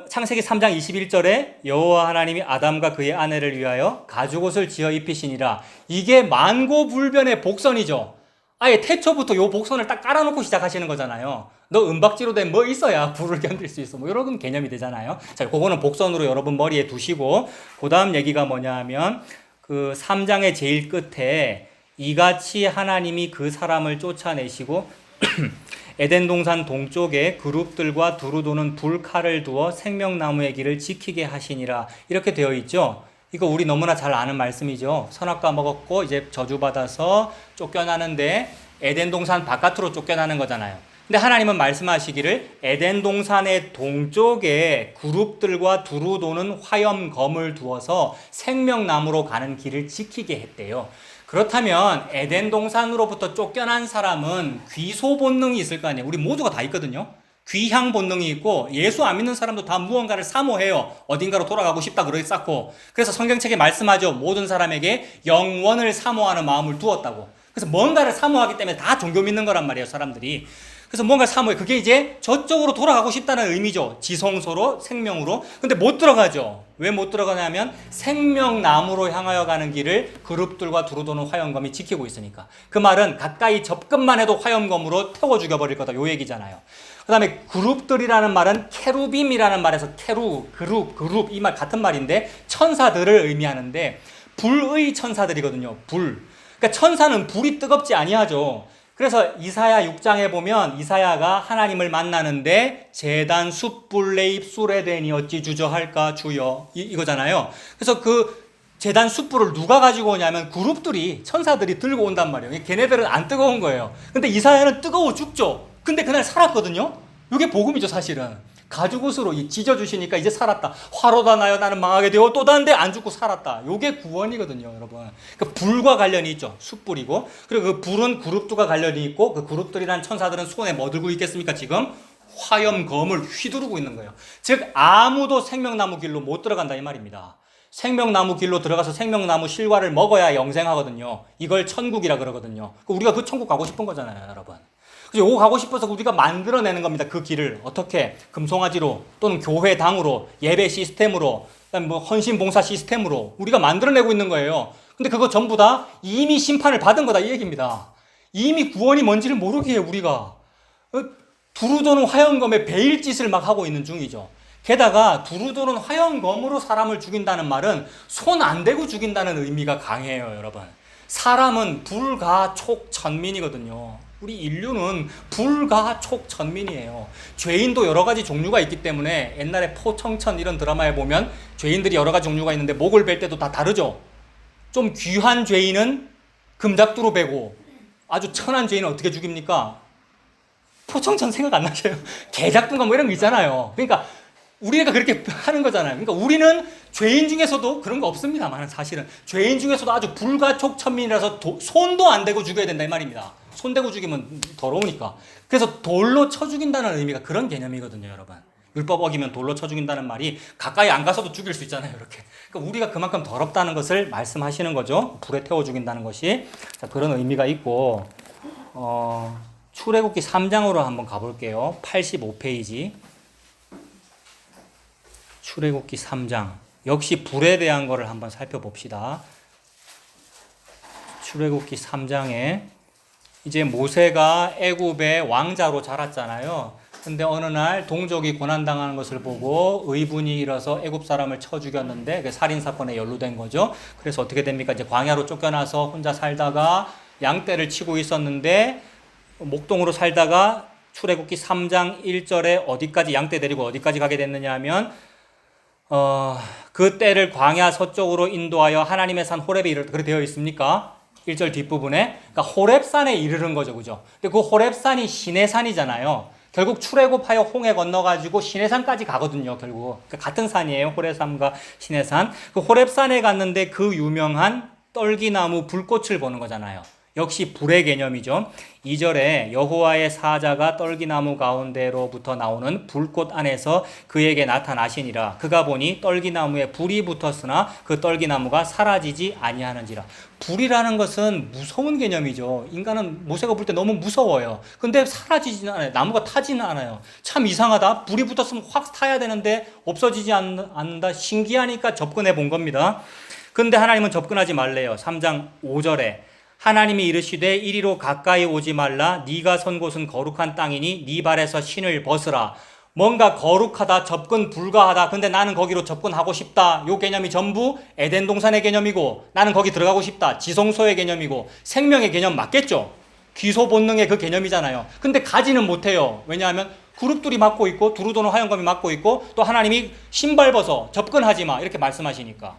창세기 3장 21절에 여호와 하나님이 아담과 그의 아내를 위하여 가죽옷을 지어 입히시니라. 이게 만고불변의 복선이죠. 아예 태초부터 요 복선을 딱 깔아놓고 시작하시는 거잖아요. 너 은박지로 된 뭐 있어야 불을 견딜 수 있어. 뭐 이런 개념이 되잖아요. 자, 그거는 복선으로 여러분 머리에 두시고, 그 다음 얘기가 뭐냐 하면 그 3장의 제일 끝에 이같이 하나님이 그 사람을 쫓아내시고 에덴 동산 동쪽에 그룹들과 두루 도는 불칼을 두어 생명나무의 길을 지키게 하시니라. 이렇게 되어 있죠. 이거 우리 너무나 잘 아는 말씀이죠. 선악과 먹었고 이제 저주받아서 쫓겨나는데 에덴 동산 바깥으로 쫓겨나는 거잖아요. 근데 하나님은 말씀하시기를 에덴 동산의 동쪽에 그룹들과 두루 도는 화염검을 두어서 생명나무로 가는 길을 지키게 했대요. 그렇다면 에덴 동산으로부터 쫓겨난 사람은 귀소 본능이 있을 거 아니에요. 우리 모두가 다 있거든요. 귀향 본능이 있고 예수 안 믿는 사람도 다 무언가를 사모해요. 어딘가로 돌아가고 싶다 그러기 쌓고. 그래서 성경책에 말씀하죠. 모든 사람에게 영원을 사모하는 마음을 두었다고. 그래서 뭔가를 사모하기 때문에 다 종교 믿는 거란 말이에요, 사람들이. 그래서 뭔가를 사모해. 그게 이제 저쪽으로 돌아가고 싶다는 의미죠. 지성소로, 생명으로. 근데 못 들어가죠. 왜 못 들어가냐면 생명나무로 향하여 가는 길을 그룹들과 두루 도는 화염검이 지키고 있으니까. 그 말은 가까이 접근만 해도 화염검으로 태워 죽여버릴 거다. 요 얘기잖아요. 그 다음에 그룹들이라는 말은 케루빔이라는 말에서 그룹 이 말 같은 말인데 천사들을 의미하는데 불의 천사들이거든요. 불. 그러니까 천사는 불이 뜨겁지 아니하죠. 그래서 이사야 6장에 보면 이사야가 하나님을 만나는데 제단 숯불 내 입술에 대니 어찌 주저할까 주여 이거잖아요. 그래서 그 제단 숯불을 누가 가지고 오냐면 그룹들이 천사들이 들고 온단 말이에요. 걔네들은 안 뜨거운 거예요. 근데 이사야는 뜨거워 죽죠. 근데 그날 살았거든요. 이게 복음이죠, 사실은. 가죽옷으로 찢어주시니까 이제 살았다. 화로다 나여 나는 망하게 되어 또 다른데 안 죽고 살았다. 이게 구원이거든요, 여러분. 그러니까 불과 관련이 있죠. 숯불이고. 그리고 그 불은 그룹들과 관련이 있고 그 그룹들이란 천사들은 손에 뭐 들고 있겠습니까? 지금 화염검을 휘두르고 있는 거예요. 즉 아무도 생명나무 길로 못 들어간다 이 말입니다. 생명나무 길로 들어가서 생명나무 실과를 먹어야 영생하거든요. 이걸 천국이라 그러거든요. 우리가 그 천국 가고 싶은 거잖아요, 여러분. 요거 가고 싶어서 우리가 만들어내는 겁니다. 그 길을 어떻게 금송아지로 또는 교회당으로 예배 시스템으로 그다음에 뭐 헌신 봉사 시스템으로 우리가 만들어내고 있는 거예요. 근데 그거 전부 다 이미 심판을 받은 거다 이 얘기입니다. 이미 구원이 뭔지를 모르기에 우리가 두루도는 화염검에 베일 짓을 막 하고 있는 중이죠. 게다가 두루도는 화염검으로 사람을 죽인다는 말은 손 안 대고 죽인다는 의미가 강해요, 여러분. 사람은 불가촉천민이거든요. 우리 인류는 불가촉천민이에요. 죄인도 여러 가지 종류가 있기 때문에 옛날에 포청천 이런 드라마에 보면 죄인들이 여러 가지 종류가 있는데 목을 벨 때도 다 다르죠. 좀 귀한 죄인은 금작두로 베고 아주 천한 죄인은 어떻게 죽입니까? 포청천 생각 안 나셔요? 개작두가 뭐 이런 거 있잖아요. 그러니까 우리가 그렇게 하는 거잖아요. 그러니까 우리는 죄인 중에서도 그런 거 없습니다만 사실은 죄인 중에서도 아주 불가촉천민이라서 손도 안 대고 죽여야 된다 이 말입니다. 손 대고 죽이면 더러우니까. 그래서 돌로 쳐 죽인다는 의미가 그런 개념이거든요, 여러분. 율법 어기면 돌로 쳐 죽인다는 말이 가까이 안 가서도 죽일 수 있잖아요, 이렇게. 그러니까 우리가 그만큼 더럽다는 것을 말씀하시는 거죠. 불에 태워 죽인다는 것이. 자, 그런 의미가 있고 출애굽기 3장으로 한번 가볼게요. 85페이지. 출애굽기 3장. 역시 불에 대한 거를 한번 살펴봅시다. 출애굽기 3장에 이제 모세가 애굽의 왕자로 자랐잖아요. 근데 어느 날 동족이 고난당하는 것을 보고 의분이 일어서 애굽 사람을 쳐 죽였는데 살인 사건에 연루된 거죠. 그래서 어떻게 됩니까? 이제 광야로 쫓겨나서 혼자 살다가 양떼를 치고 있었는데 목동으로 살다가 출애굽기 3장 1절에 어디까지 양떼 데리고 어디까지 가게 됐느냐 하면 그 때를 광야 서쪽으로 인도하여 하나님의 산 호렙에 이르렀다. 그렇게 되어 있습니까? 1절 뒷부분에. 그러니까 호렙산에 이르른 거죠. 그죠? 근데 그 호렙산이 시내산이잖아요. 결국 출애굽하여 홍해 건너가지고 시내산까지 가거든요. 결국. 그러니까 같은 산이에요. 호렙산과 시내산. 그 호렙산에 갔는데 그 유명한 떨기나무 불꽃을 보는 거잖아요. 역시 불의 개념이죠. 2절에 여호와의 사자가 떨기나무 가운데로부터 나오는 불꽃 안에서 그에게 나타나시니라. 그가 보니 떨기나무에 불이 붙었으나 그 떨기나무가 사라지지 아니하는지라. 불이라는 것은 무서운 개념이죠. 인간은 모세가 볼 때 너무 무서워요. 근데 사라지지는 않아요. 나무가 타지는 않아요. 참 이상하다. 불이 붙었으면 확 타야 되는데 없어지지 않는다. 신기하니까 접근해 본 겁니다. 근데 하나님은 접근하지 말래요. 3장 5절에 하나님이 이르시되 이리로 가까이 오지 말라. 네가 선 곳은 거룩한 땅이니 네 발에서 신을 벗으라. 뭔가 거룩하다, 접근 불가하다. 근데 나는 거기로 접근하고 싶다. 요 개념이 전부 에덴 동산의 개념이고 나는 거기 들어가고 싶다. 지성소의 개념이고 생명의 개념 맞겠죠? 귀소 본능의 그 개념이잖아요. 근데 가지는 못해요. 왜냐하면 그룹들이 막고 있고 두루도는 화염검이 막고 있고 또 하나님이 신발 벗어 접근하지 마 이렇게 말씀하시니까.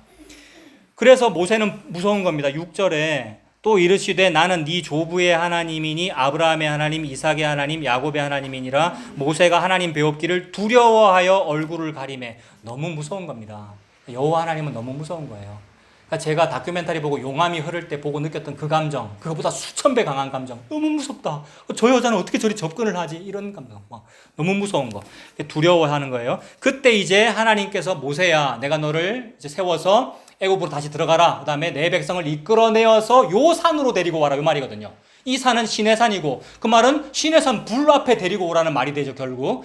그래서 모세는 무서운 겁니다. 6절에 또 이르시되 나는 네 조부의 하나님이니 아브라함의 하나님, 이삭의 하나님, 야곱의 하나님이니라. 모세가 하나님 배웁기를 두려워하여 얼굴을 가리매. 너무 무서운 겁니다. 여호와 하나님은 너무 무서운 거예요. 그러니까 제가 다큐멘터리 보고 용암이 흐를 때 보고 느꼈던 그 감정, 그거보다 수천 배 강한 감정. 너무 무섭다. 저 여자는 어떻게 저리 접근을 하지? 이런 감정. 너무 무서운 거. 두려워하는 거예요. 그때 이제 하나님께서 모세야, 내가 너를 이제 세워서 애굽으로 다시 들어가라. 그 다음에 내 백성을 이끌어내어서 요 산으로 데리고 와라. 이 말이거든요. 이 산은 시내산이고 그 말은 시내산 불 앞에 데리고 오라는 말이 되죠, 결국.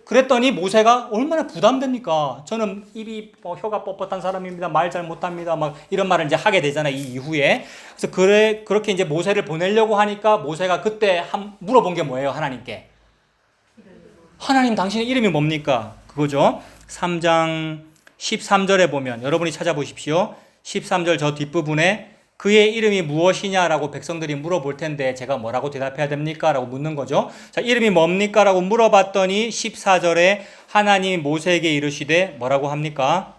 그랬더니 모세가 얼마나 부담됩니까? 저는 입이 혀가 뻣뻣한 사람입니다. 말 잘 못합니다. 막 이런 말을 이제 하게 되잖아요, 이 이후에. 그래서 그렇게 이제 모세를 보내려고 하니까 모세가 그때 물어본 게 뭐예요, 하나님께? 하나님, 당신의 이름이 뭡니까? 그거죠. 3장 13절에 보면 여러분이 찾아보십시오. 13절 저 뒷부분에 그의 이름이 무엇이냐라고 백성들이 물어볼 텐데 제가 뭐라고 대답해야 됩니까? 라고 묻는 거죠. 자, 이름이 뭡니까? 라고 물어봤더니 14절에 하나님이 모세에게 이르시되 뭐라고 합니까?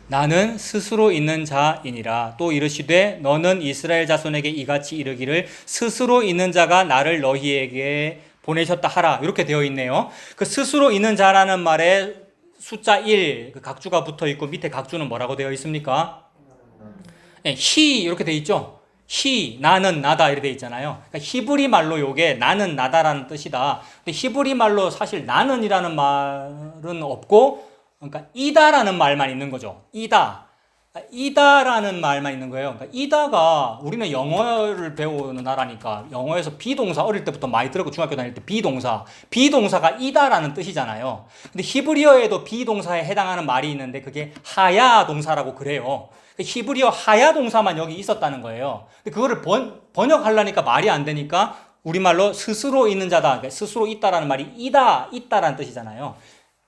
나는 스스로 있는 자이니라. 또 이르시되 너는 이스라엘 자손에게 이같이 이르기를 스스로 있는 자가 나를 너희에게 보내셨다 하라. 이렇게 되어 있네요. 그 스스로 있는 자라는 말에 숫자 1, 그 각주가 붙어 있고 밑에 각주는 뭐라고 되어 있습니까? 히 이렇게 돼 있죠. 히, 나는 나다 이렇게 돼 있잖아요. 그러니까 히브리 말로 요게 나는 나다라는 뜻이다. 근데 히브리 말로 사실 나는이라는 말은 없고, 그러니까 이다라는 말만 있는 거죠. 이다라는 말만 있는 거예요. 그러니까 이다가 우리는 영어를 배우는 나라니까 영어에서 비동사 어릴 때부터 많이 들었고 중학교 다닐 때 비동사가 이다라는 뜻이잖아요. 근데 히브리어에도 비동사에 해당하는 말이 있는데 그게 하야 동사라고 그래요. 히브리어 하야 동사만 여기 있었다는 거예요. 근데 그거를 번역하려니까 말이 안 되니까 우리말로 스스로 있는 자다. 그러니까 스스로 있다라는 말이 있다라는 뜻이잖아요.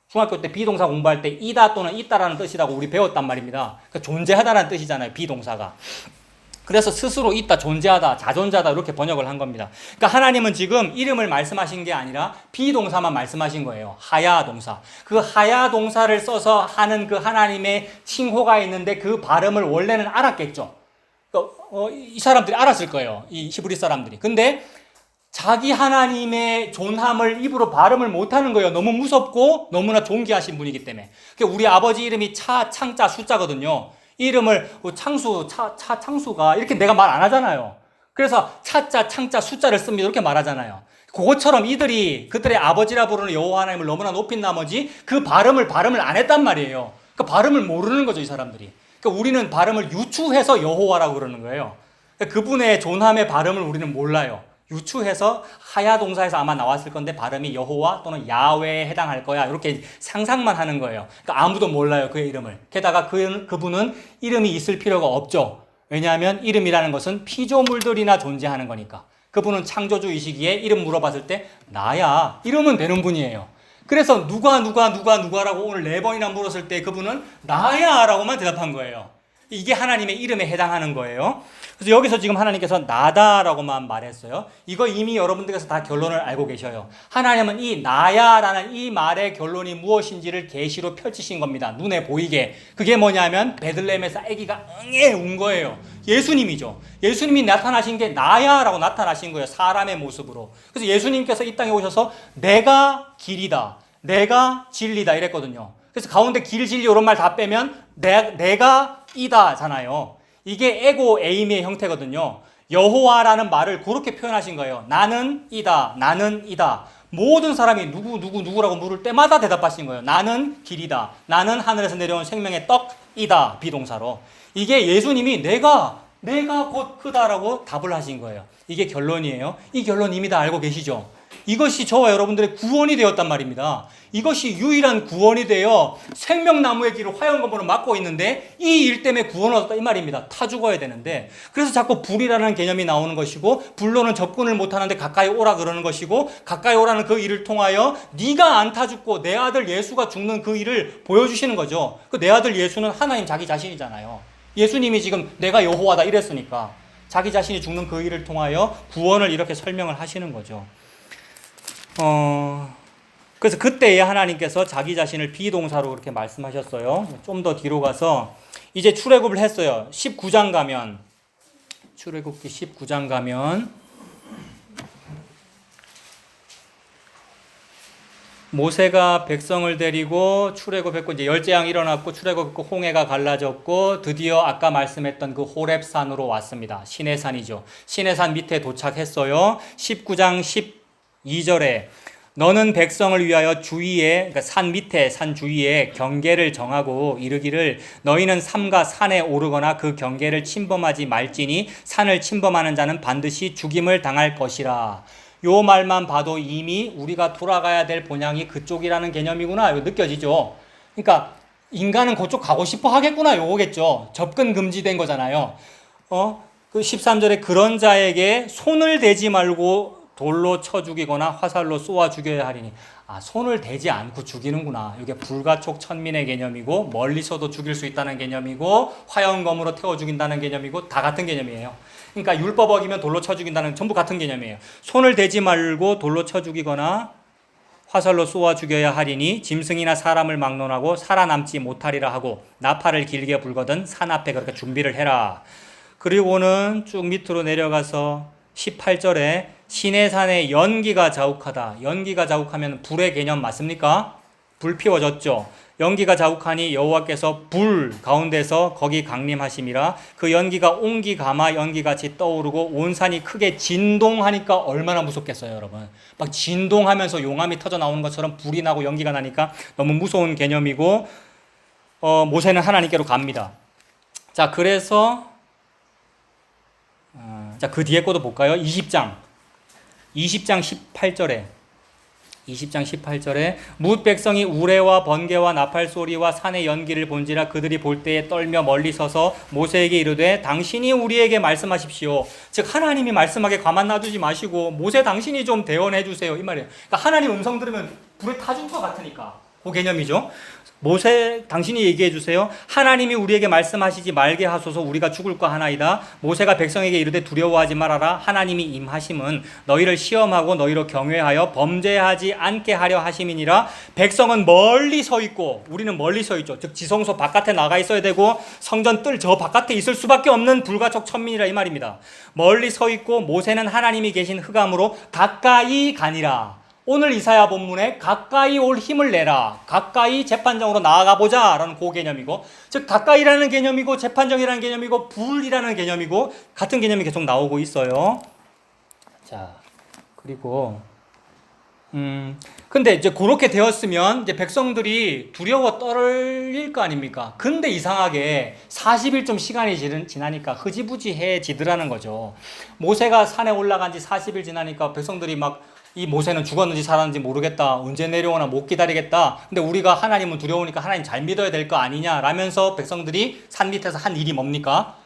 중학교 때 비동사 공부할 때 이다 또는 있다라는 뜻이라고 우리 배웠단 말입니다. 그러니까 존재하다라는 뜻이잖아요, 비동사가. 그래서 스스로 있다, 존재하다, 자존자다 이렇게 번역을 한 겁니다. 그러니까 하나님은 지금 이름을 말씀하신 게 아니라 비동사만 말씀하신 거예요. 하야 동사. 그 하야 동사를 써서 하는 그 하나님의 칭호가 있는데 그 발음을 원래는 알았겠죠. 이 사람들이 알았을 거예요. 이 히브리 사람들이. 근데 자기 하나님의 존함을 입으로 발음을 못하는 거예요. 너무 무섭고 너무나 존귀하신 분이기 때문에. 우리 아버지 이름이 창자, 숫자거든요. 이름을 창수가 이렇게 내가 말 안 하잖아요. 그래서 차자, 창자, 숫자를 씁니다. 이렇게 말하잖아요. 그것처럼 그들의 아버지라 부르는 여호와 하나님을 너무나 높인 나머지 그 발음을 안 했단 말이에요. 그러니까 발음을 모르는 거죠, 이 사람들이. 그러니까 우리는 발음을 유추해서 여호와라고 그러는 거예요. 그러니까 그분의 존함의 발음을 우리는 몰라요. 유추해서 하야 동사에서 아마 나왔을 건데 발음이 여호와 또는 야훼에 해당할 거야. 이렇게 상상만 하는 거예요. 그러니까 아무도 몰라요, 그의 이름을. 게다가 그분은 이름이 있을 필요가 없죠. 왜냐하면 이름이라는 것은 피조물들이나 존재하는 거니까. 그분은 창조주이시기에 이름 물어봤을 때 나야. 이러면 되는 분이에요. 그래서 누가라고 오늘 4번이나 물었을 때 그분은 나야 라고만 대답한 거예요. 이게 하나님의 이름에 해당하는 거예요. 그래서 여기서 지금 하나님께서 나다라고만 말했어요. 이거 이미 여러분들께서 다 결론을 알고 계셔요. 하나님은 이 나야라는 이 말의 결론이 무엇인지를 계시로 펼치신 겁니다. 눈에 보이게. 그게 뭐냐면 베들레헴에서 아기가 응애 운 거예요. 예수님이죠. 예수님이 나타나신 게 나야라고 나타나신 거예요. 사람의 모습으로. 그래서 예수님께서 이 땅에 오셔서 내가 길이다. 내가 진리다 이랬거든요. 그래서 가운데 길, 진리 이런 말 다 빼면 내가 이다잖아요. 이게 에고 에이미의 형태거든요. 여호와라는 말을 그렇게 표현하신 거예요. 나는 이다. 모든 사람이 누구라고 물을 때마다 대답하신 거예요. 나는 길이다. 나는 하늘에서 내려온 생명의 떡이다. 비동사로. 이게 예수님이 내가 곧 크다라고 답을 하신 거예요. 이게 결론이에요. 이 결론 이미 다 알고 계시죠? 이것이 저와 여러분들의 구원이 되었단 말입니다. 이것이 유일한 구원이 되어 생명나무의 길을 화염검으로 막고 있는데 이 일 때문에 구원을 얻었다 이 말입니다. 타 죽어야 되는데 그래서 자꾸 불이라는 개념이 나오는 것이고 불로는 접근을 못하는데 가까이 오라 그러는 것이고 가까이 오라는 그 일을 통하여 네가 안 타 죽고 내 아들 예수가 죽는 그 일을 보여주시는 거죠. 그 내 아들 예수는 하나님 자기 자신이잖아요. 예수님이 지금 내가 여호와다 이랬으니까 자기 자신이 죽는 그 일을 통하여 구원을 이렇게 설명을 하시는 거죠. 그래서 그때에 하나님께서 자기 자신을 비동사로 그렇게 말씀하셨어요. 좀 더 뒤로 가서 이제 출애굽을 했어요. 19장 가면 출애굽기 19장 가면 모세가 백성을 데리고 출애굽했고 이제 열재앙이 일어났고 출애굽했고 홍해가 갈라졌고 드디어 아까 말씀했던 그 호렙산으로 왔습니다. 시내산이죠. 시내산 밑에 도착했어요. 19장 12절에 너는 백성을 위하여 주위에 그러니까 산 밑에 산 주위에 경계를 정하고 이르기를 너희는 삼가 산에 오르거나 그 경계를 침범하지 말지니 산을 침범하는 자는 반드시 죽임을 당할 것이라. 요 말만 봐도 이미 우리가 돌아가야 될 본향이 그쪽이라는 개념이구나. 이거 느껴지죠? 그러니까 인간은 그쪽 가고 싶어 하겠구나. 요거겠죠. 접근 금지된 거잖아요. 그 13절에 그런 자에게 손을 대지 말고 돌로 쳐 죽이거나 화살로 쏘아 죽여야 하리니. 손을 대지 않고 죽이는구나. 이게 불가촉 천민의 개념이고 멀리서도 죽일 수 있다는 개념이고 화염검으로 태워 죽인다는 개념이고 다 같은 개념이에요. 그러니까 율법 어기면 돌로 쳐 죽인다는 전부 같은 개념이에요. 손을 대지 말고 돌로 쳐 죽이거나 화살로 쏘아 죽여야 하리니 짐승이나 사람을 막론하고 살아남지 못하리라 하고 나팔을 길게 불거든 산 앞에 그렇게 준비를 해라. 그리고는 쭉 밑으로 내려가서 18절에 시내산에 연기가 자욱하다. 연기가 자욱하면 불의 개념 맞습니까? 불 피워졌죠. 연기가 자욱하니 여호와께서 불 가운데서 거기 강림하심이라. 그 연기가 옹기 가마 연기같이 떠오르고 온 산이 크게 진동하니까 얼마나 무섭겠어요, 여러분. 막 진동하면서 용암이 터져 나오는 것처럼 불이 나고 연기가 나니까 너무 무서운 개념이고 모세는 하나님께로 갑니다. 자, 그래서 그 뒤에 거도 볼까요? 20장 18절에 뭇 백성이 우레와 번개와 나팔 소리와 산의 연기를 본지라 그들이 볼 때에 떨며 멀리 서서 모세에게 이르되 당신이 우리에게 말씀하십시오. 즉 하나님이 말씀하게 가만 놔두지 마시고 모세 당신이 좀 대언해 주세요 이 말이에요. 그러니까 하나님 음성 들으면 불에 타줄 것 같으니까 그 개념이죠. 모세 당신이 얘기해 주세요. 하나님이 우리에게 말씀하시지 말게 하소서 우리가 죽을까 하나이다. 모세가 백성에게 이르되 두려워하지 말아라. 하나님이 임하심은 너희를 시험하고 너희로 경외하여 범죄하지 않게 하려 하심이니라. 백성은 멀리 서 있고 우리는 멀리 서 있죠. 즉 지성소 바깥에 나가 있어야 되고 성전 뜰 저 바깥에 있을 수밖에 없는 불가촉 천민이라 이 말입니다. 멀리 서 있고 모세는 하나님이 계신 흑암으로 가까이 가니라. 오늘 이사야 본문에 가까이 올 힘을 내라. 가까이 재판정으로 나아가보자 라는 그 개념이고 즉 가까이라는 개념이고 재판정이라는 개념이고 불이라는 개념이고 같은 개념이 계속 나오고 있어요. 자, 그리고 근데 이제 그렇게 되었으면 이제 백성들이 두려워 떨릴 거 아닙니까? 근데 이상하게 40일 좀 시간이 지나니까 흐지부지해지더라는 거죠. 모세가 산에 올라간 지 40일 지나니까 백성들이 막 이 모세는 죽었는지 살았는지 모르겠다. 언제 내려오나 못 기다리겠다. 근데 우리가 하나님은 두려우니까 하나님 잘 믿어야 될 거 아니냐 라면서 백성들이 산 밑에서 한 일이 뭡니까?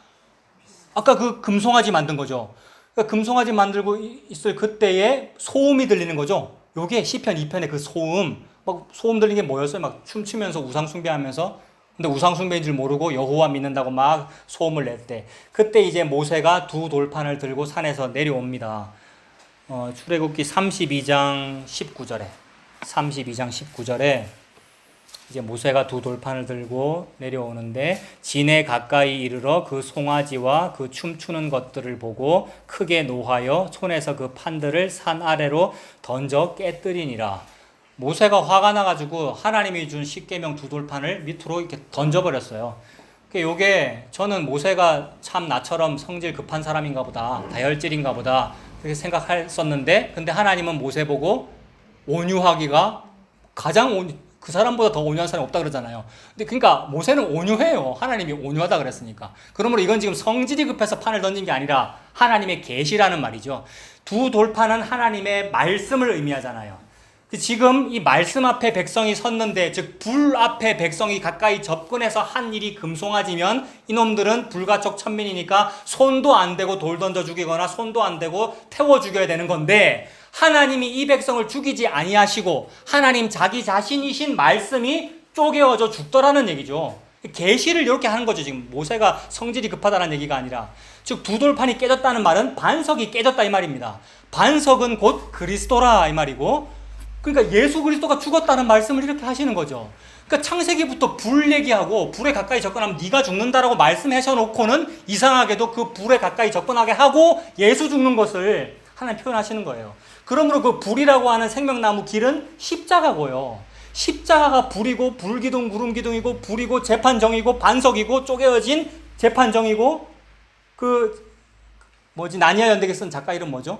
아까 그 금송아지 만든 거죠. 그러니까 금송아지 만들고 있을 그때에 소음이 들리는 거죠. 요게 시편 2편의 그 소음. 막 소음 들리는 게 뭐였어요? 막 춤추면서 우상 숭배하면서. 근데 우상 숭배인 줄 모르고 여호와 믿는다고 막 소음을 낼 때. 그때 이제 모세가 두 돌판을 들고 산에서 내려옵니다. 출애굽기 32장 19절에 이제 모세가 두 돌판을 들고 내려오는데 진에 가까이 이르러 그 송아지와 그 춤추는 것들을 보고 크게 노하여 손에서 그 판들을 산 아래로 던져 깨뜨리니라. 모세가 화가 나가지고 하나님이 준 십계명 두 돌판을 밑으로 이렇게 던져버렸어요. 요게 저는 모세가 참 나처럼 성질 급한 사람인가 보다, 다혈질인가 보다 그렇게 생각했었는데, 근데 하나님은 모세 보고 온유하기가 그 사람보다 더 온유한 사람이 없다 그러잖아요. 근데 그러니까 모세는 온유해요. 하나님이 온유하다 그랬으니까. 그러므로 이건 지금 성질이 급해서 판을 던진 게 아니라 하나님의 계시라는 말이죠. 두 돌판은 하나님의 말씀을 의미하잖아요. 지금 이 말씀 앞에 백성이 섰는데, 즉 불 앞에 백성이 가까이 접근해서 한 일이 금송아지면 이놈들은 불가촉 천민이니까 손도 안 대고 돌 던져 죽이거나 손도 안 대고 태워 죽여야 되는 건데, 하나님이 이 백성을 죽이지 아니하시고 하나님 자기 자신이신 말씀이 쪼개어져 죽더라는 얘기죠. 계시를 이렇게 하는 거죠. 지금 모세가 성질이 급하다는 얘기가 아니라, 즉 두 돌판이 깨졌다는 말은 반석이 깨졌다 이 말입니다. 반석은 곧 그리스도라 이 말이고, 그러니까 예수 그리스도가 죽었다는 말씀을 이렇게 하시는 거죠. 그러니까 창세기부터 불 얘기하고 불에 가까이 접근하면 네가 죽는다라고 말씀하셔 놓고는 이상하게도 그 불에 가까이 접근하게 하고 예수 죽는 것을 하나님 표현하시는 거예요. 그러므로 그 불이라고 하는 생명나무 길은 십자가고요. 십자가가 불이고 불기둥 구름기둥이고 불이고 재판정이고 반석이고 쪼개어진 재판정이고 나니아 연대기 쓴 작가 이름 뭐죠?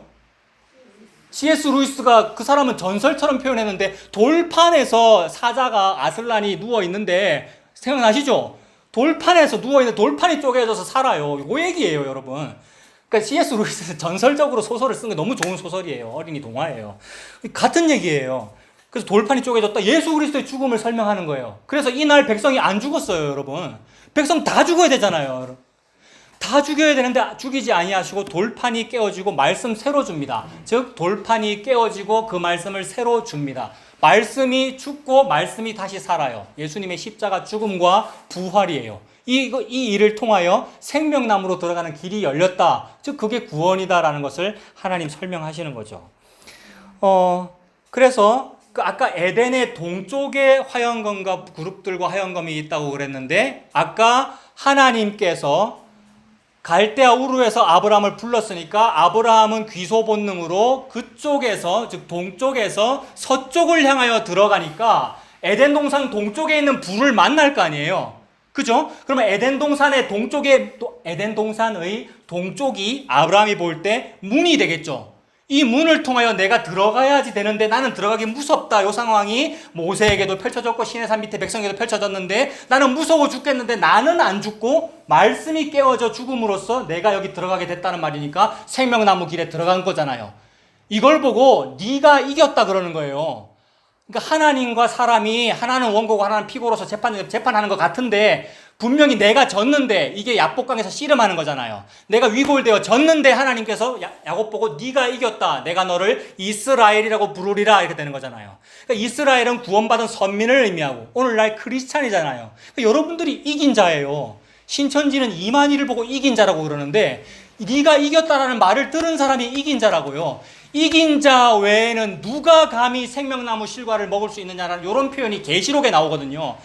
C.S. 루이스가 그 사람은 전설처럼 표현했는데 돌판에서 사자가 아슬란이 누워있는데 생각나시죠? 돌판에서 누워있는데 돌판이 쪼개져서 살아요. 이 얘기예요, 여러분. 그러니까 C.S. 루이스는 전설적으로 소설을 쓴 게 너무 좋은 소설이에요. 어린이 동화예요. 같은 얘기예요. 그래서 돌판이 쪼개졌다. 예수 그리스도의 죽음을 설명하는 거예요. 그래서 이날 백성이 안 죽었어요, 여러분. 백성 다 죽어야 되잖아요. 다 죽여야 되는데 죽이지 아니하시고 돌판이 깨어지고 말씀 새로 줍니다. 즉 돌판이 깨어지고 그 말씀을 새로 줍니다. 말씀이 죽고 말씀이 다시 살아요. 예수님의 십자가 죽음과 부활이에요. 이 일을 통하여 생명나무로 들어가는 길이 열렸다. 즉 그게 구원이다라는 것을 하나님 설명하시는 거죠. 그래서 아까 에덴의 동쪽에 화영검과 그룹들과 화영검이 있다고 그랬는데 아까 하나님께서 갈대아 우르에서 아브라함을 불렀으니까 아브라함은 귀소 본능으로 그쪽에서 즉 동쪽에서 서쪽을 향하여 들어가니까 에덴 동산 동쪽에 있는 불을 만날 거 아니에요. 그죠? 그러면 에덴 동산의 동쪽이 아브라함이 볼 때 문이 되겠죠. 이 문을 통하여 내가 들어가야지 되는데 나는 들어가기 무섭다. 이 상황이 모세에게도 펼쳐졌고 시내산 밑에 백성에게도 펼쳐졌는데 나는 무서워 죽겠는데 나는 안 죽고 말씀이 깨어져 죽음으로써 내가 여기 들어가게 됐다는 말이니까 생명나무 길에 들어간 거잖아요. 이걸 보고 네가 이겼다 그러는 거예요. 그러니까 하나님과 사람이 하나는 원고고 하나는 피고로서 재판하는 것 같은데 분명히 내가 졌는데 이게 야복강에서 씨름하는 거잖아요. 내가 위골되어 졌는데 하나님께서 야곱 보고 네가 이겼다. 내가 너를 이스라엘이라고 부르리라 이렇게 되는 거잖아요. 그러니까 이스라엘은 구원받은 선민을 의미하고 오늘날 크리스찬이잖아요. 그러니까 여러분들이 이긴 자예요. 신천지는 이만희를 보고 이긴 자라고 그러는데 네가 이겼다라는 말을 들은 사람이 이긴 자라고요. 이긴 자 외에는 누가 감히 생명나무 실과를 먹을 수 있느냐라는 이런 표현이 계시록에 나오거든요.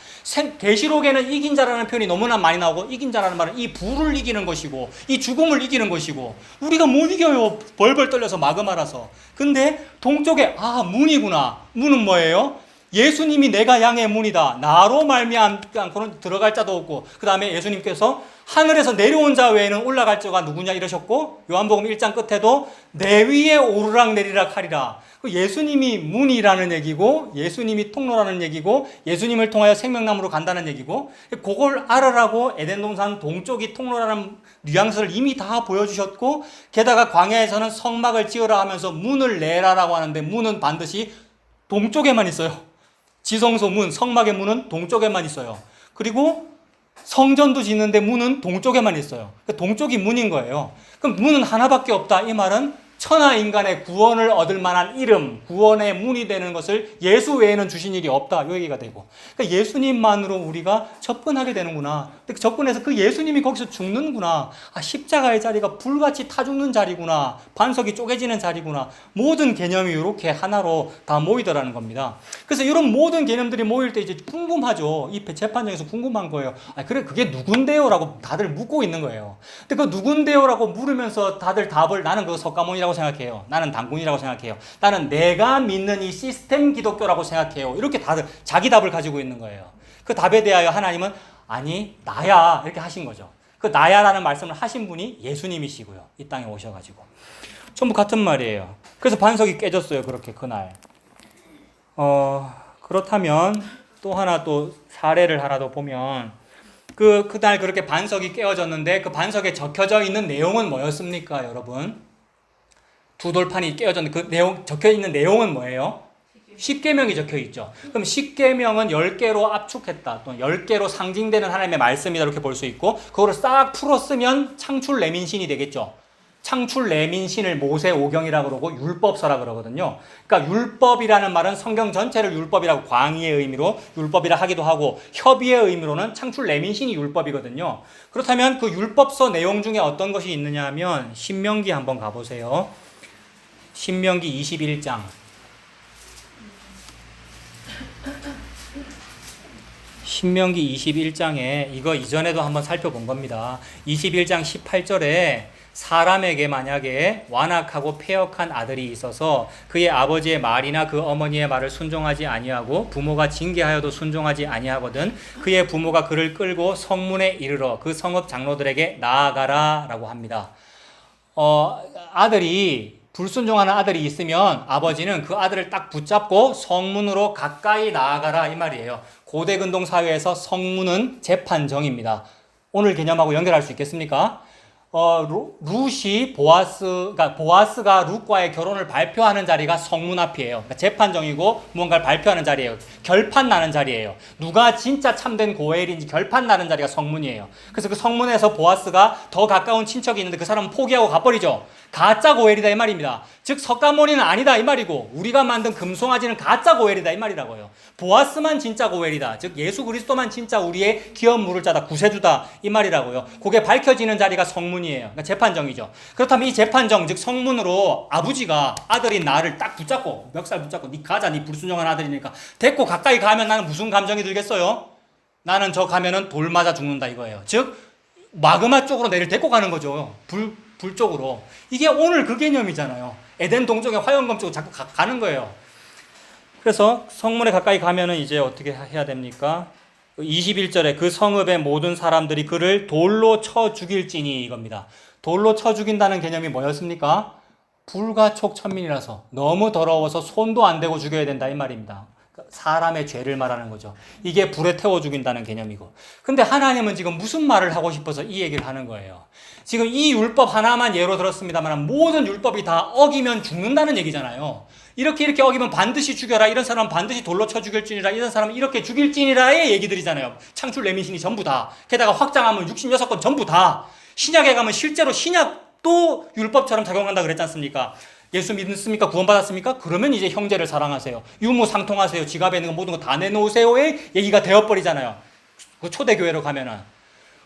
계시록에는 이긴 자라는 표현이 너무나 많이 나오고 이긴 자라는 말은 이 불을 이기는 것이고 이 죽음을 이기는 것이고 우리가 못 이겨요. 벌벌 떨려서 마그마라서. 근데 동쪽에 문이구나. 문은 뭐예요? 예수님이 내가 양의 문이다. 나로 말미암고는 들어갈 자도 없고 그 다음에 예수님께서 하늘에서 내려온 자 외에는 올라갈 자가 누구냐 이러셨고 요한복음 1장 끝에도 내 위에 오르락 내리락 하리라. 예수님이 문이라는 얘기고 예수님이 통로라는 얘기고 예수님을 통하여 생명나무로 간다는 얘기고 그걸 알으라고 에덴 동산 동쪽이 통로라는 뉘앙스를 이미 다 보여주셨고 게다가 광야에서는 성막을 지으라 하면서 문을 내라라고 하는데 문은 반드시 동쪽에만 있어요. 지성소 문, 성막의 문은 동쪽에만 있어요. 그리고 성전도 짓는데 문은 동쪽에만 있어요. 동쪽이 문인 거예요. 그럼 문은 하나밖에 없다. 이 말은 천하 인간의 구원을 얻을 만한 이름, 구원의 문이 되는 것을 예수 외에는 주신 일이 없다. 이 얘기가 되고. 그러니까 예수님만으로 우리가 접근하게 되는구나. 접근해서 그 예수님이 거기서 죽는구나. 십자가의 자리가 불같이 타 죽는 자리구나. 반석이 쪼개지는 자리구나. 모든 개념이 이렇게 하나로 다 모이더라는 겁니다. 그래서 이런 모든 개념들이 모일 때 이제 궁금하죠. 이 재판정에서 궁금한 거예요. 그래, 그게 누군데요? 라고 다들 묻고 있는 거예요. 근데 그 누군데요? 라고 물으면서 다들 답을 나는 그거 석가모니라고 생각해요. 나는 당군이라고 생각해요. 나는 내가 믿는 이 시스템 기독교라고 생각해요. 이렇게 다들 자기 답을 가지고 있는 거예요. 그 답에 대하여 하나님은 아니 나야 이렇게 하신 거죠. 그 나야라는 말씀을 하신 분이 예수님이시고요. 이 땅에 오셔가지고 전부 같은 말이에요. 그래서 반석이 깨졌어요. 그렇게 그날. 그렇다면 또 하나 또 사례를 하나 더 보면 그날 그렇게 반석이 깨어졌는데 그 반석에 적혀져 있는 내용은 뭐였습니까, 여러분? 두 돌판이 깨어졌는데 그 내용 적혀 있는 내용은 뭐예요? 10계명이 적혀 있죠. 그럼 10계명은 10개로 압축했다. 또 10개로 상징되는 하나님의 말씀이다. 이렇게 볼 수 있고 그거를 싹 풀어 쓰면 창출 레민신이 되겠죠. 창출 레민신을 모세 오경이라고 그러고 율법서라 그러거든요. 그러니까 율법이라는 말은 성경 전체를 율법이라고 광의의 의미로 율법이라 하기도 하고 협의의 의미로는 창출 레민신이 율법이거든요. 그렇다면 그 율법서 내용 중에 어떤 것이 있느냐 하면 신명기 한번 가보세요. 신명기 21장. 신명기 21장에 이거 이전에도 한번 살펴본 겁니다. 21장 18절에 사람에게 만약에 완악하고 패역한 아들이 있어서 그의 아버지의 말이나 그 어머니의 말을 순종하지 아니하고 부모가 징계하여도 순종하지 아니하거든 그의 부모가 그를 끌고 성문에 이르러 그 성읍 장로들에게 나아가라 라고 합니다. 아들이 불순종하는 아들이 있으면 아버지는 그 아들을 딱 붙잡고 성문으로 가까이 나아가라 이 말이에요. 고대 근동 사회에서 성문은 재판정입니다. 오늘 개념하고 연결할 수 있겠습니까? 룻이 보아스가 룻과의 결혼을 발표하는 자리가 성문 앞이에요. 그러니까 재판정이고 무언가를 발표하는 자리예요. 결판 나는 자리예요. 누가 진짜 참된 고엘인지 결판 나는 자리가 성문이에요. 그래서 그 성문에서 보아스가 더 가까운 친척이 있는데 그 사람은 포기하고 가버리죠. 가짜 고엘이다 이 말입니다. 즉 석가모니는 아니다 이 말이고 우리가 만든 금송아지는 가짜 고엘이다 이 말이라고요. 보아스만 진짜 고엘이다. 즉 예수 그리스도만 진짜 우리의 기업 물을 자다 구세주다 이 말이라고요. 그게 밝혀지는 자리가 성문이에요. 그러니까 재판정이죠. 그렇다면 이 재판정 즉 성문으로 아버지가 아들인 나를 딱 붙잡고 멱살 붙잡고 니 가자 니 불순종한 아들이니까 데리고 가까이 가면 나는 무슨 감정이 들겠어요? 나는 저 가면은 돌 맞아 죽는다 이거예요. 즉 마그마 쪽으로 내를 데리고 가는 거죠. 불 쪽으로. 이게 오늘 그 개념이잖아요. 에덴 동쪽의 화영검 쪽으로 자꾸 가는 거예요. 그래서 성문에 가까이 가면은 이제 어떻게 해야 됩니까? 21절에 그 성읍의 모든 사람들이 그를 돌로 쳐 죽일지니 이겁니다. 돌로 쳐 죽인다는 개념이 뭐였습니까? 불가촉천민이라서 너무 더러워서 손도 안 대고 죽여야 된다 이 말입니다. 사람의 죄를 말하는 거죠. 이게 불에 태워 죽인다는 개념이고. 근데 하나님은 지금 무슨 말을 하고 싶어서 이 얘기를 하는 거예요. 지금 이 율법 하나만 예로 들었습니다만 모든 율법이 다 어기면 죽는다는 얘기잖아요. 이렇게 어기면 반드시 죽여라. 이런 사람은 반드시 돌로 쳐 죽일지니라. 이런 사람은 이렇게 죽일지니라의 얘기들이잖아요. 창출 레미신이 전부 다. 게다가 확장하면 66건 전부 다. 신약에 가면 실제로 신약도 율법처럼 작용한다 그랬지 않습니까? 예수 믿습니까? 구원받았습니까? 그러면 이제 형제를 사랑하세요. 유무상통하세요. 지갑에 있는 거 모든 거 다 내놓으세요의 얘기가 되어버리잖아요. 그 초대교회로 가면은.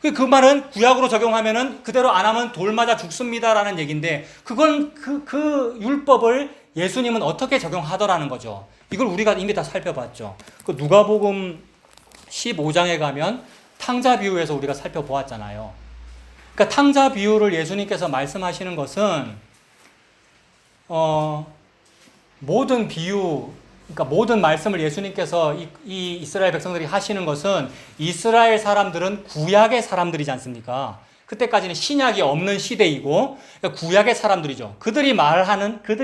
그 말은 구약으로 적용하면은 그대로 안 하면 돌 맞아 죽습니다라는 얘기인데 그건 그 율법을 예수님은 어떻게 적용하더라는 거죠. 이걸 우리가 이미 다 살펴봤죠. 그 누가복음 15장에 가면 탕자 비유에서 우리가 살펴보았잖아요. 그러니까 탕자 비유를 예수님께서 말씀하시는 것은 모든 비유, 그러니까 모든 말씀을 예수님께서 이 이스라엘 백성들이 하시는 것은 이스라엘 사람들은 구약의 사람들이지 않습니까? 그때까지는 신약이 없는 시대이고 그러니까 구약의 사람들이죠. 그들이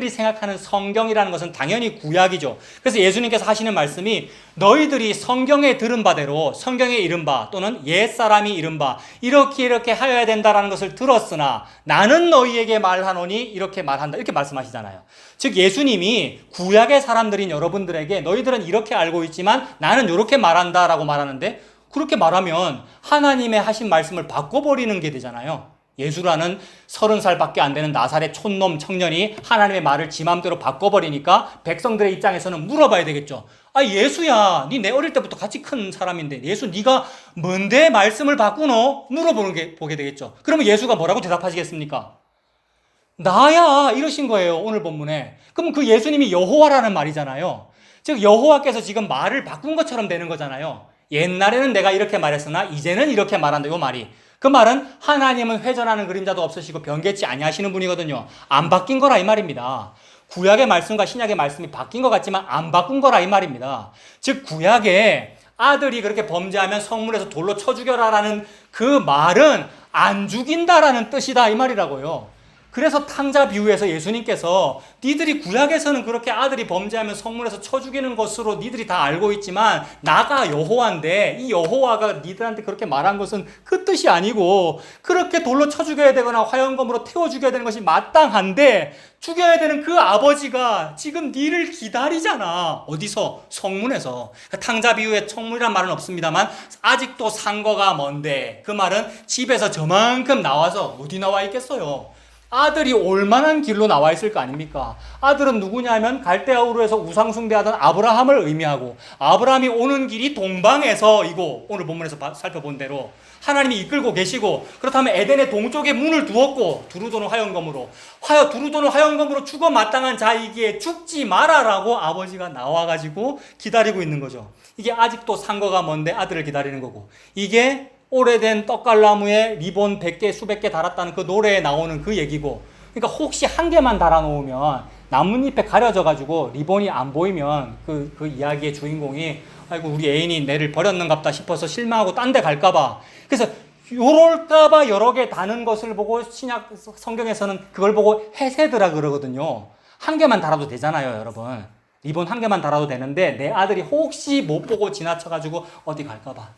생각하는 성경이라는 것은 당연히 구약이죠. 그래서 예수님께서 하시는 말씀이 너희들이 성경에 들은 바대로 성경에 이른 바 또는 옛사람이 이른 바 이렇게 하여야 된다라는 것을 들었으나 나는 너희에게 말하노니 이렇게 말한다. 이렇게 말씀하시잖아요. 즉 예수님이 구약의 사람들인 여러분들에게 너희들은 이렇게 알고 있지만 나는 이렇게 말한다라고 말하는데 그렇게 말하면 하나님의 하신 말씀을 바꿔버리는 게 되잖아요. 예수라는 30살밖에 안 되는 나사렛 촌놈 청년이 하나님의 말을 지 맘대로 바꿔버리니까 백성들의 입장에서는 물어봐야 되겠죠. 아 예수야, 니 내 어릴 때부터 같이 큰 사람인데 예수 네가 뭔데 말씀을 바꾸노? 보게 되겠죠. 그러면 예수가 뭐라고 대답하시겠습니까? 나야 이러신 거예요. 오늘 본문에. 그럼 그 예수님이 여호와라는 말이잖아요. 즉 여호와께서 지금 말을 바꾼 것처럼 되는 거잖아요. 옛날에는 내가 이렇게 말했으나 이제는 이렇게 말한다. 요 말이. 그 말은 하나님은 회전하는 그림자도 없으시고 변개치 아니하시는 분이거든요. 안 바뀐 거라 이 말입니다. 구약의 말씀과 신약의 말씀이 바뀐 것 같지만 안 바꾼 거라 이 말입니다. 즉 구약에 아들이 그렇게 범죄하면 성문에서 돌로 쳐 죽여라라는 그 말은 안 죽인다라는 뜻이다 이 말이라고요. 그래서 탕자 비유에서 예수님께서 니들이 구약에서는 그렇게 아들이 범죄하면 성문에서 쳐 죽이는 것으로 니들이 다 알고 있지만 나가 여호와인데 이 여호와가 니들한테 그렇게 말한 것은 그 뜻이 아니고 그렇게 돌로 쳐 죽여야 되거나 화영검으로 태워 죽여야 되는 것이 마땅한데 죽여야 되는 그 아버지가 지금 니를 기다리잖아. 어디서? 성문에서. 탕자 비유에 성문이란 말은 없습니다만 아직도 상거가 먼데 그 말은 집에서 저만큼 나와서 어디 나와 있겠어요? 아들이 올 만한 길로 나와 있을 거 아닙니까? 아들은 누구냐면 갈대아 우르에서 우상숭배하던 아브라함을 의미하고 하나님이 오는 길이 동방에서 이고 오늘 본문에서 살펴본 대로 하나님이 이끌고 계시고 그렇다면 에덴의 동쪽에 문을 두었고 두루도는 화영검으로 죽어 마땅한 자이기에 죽지 마라라고 아버지가 나와가지고 기다리고 있는 거죠. 이게 아직도 상거가 먼데 아들을 기다리는 거고 이게 오래된 떡갈나무에 리본 100개, 수백 개 달았다는 그 노래에 나오는 그 얘기고, 그러니까 혹시 한 개만 달아놓으면 나뭇잎에 가려져가지고 리본이 안 보이면 그 이야기의 주인공이 아이고 우리 애인이 내를 버렸는갑다 싶어서 실망하고 딴 데 갈까봐, 그래서 요럴까봐 여러 개 다는 것을 보고 신약 성경에서는 그걸 보고 헤세드라 그러거든요. 한 개만 달아도 되잖아요, 여러분. 리본 한 개만 달아도 되는데 내 아들이 혹시 못 보고 지나쳐가지고 어디 갈까봐.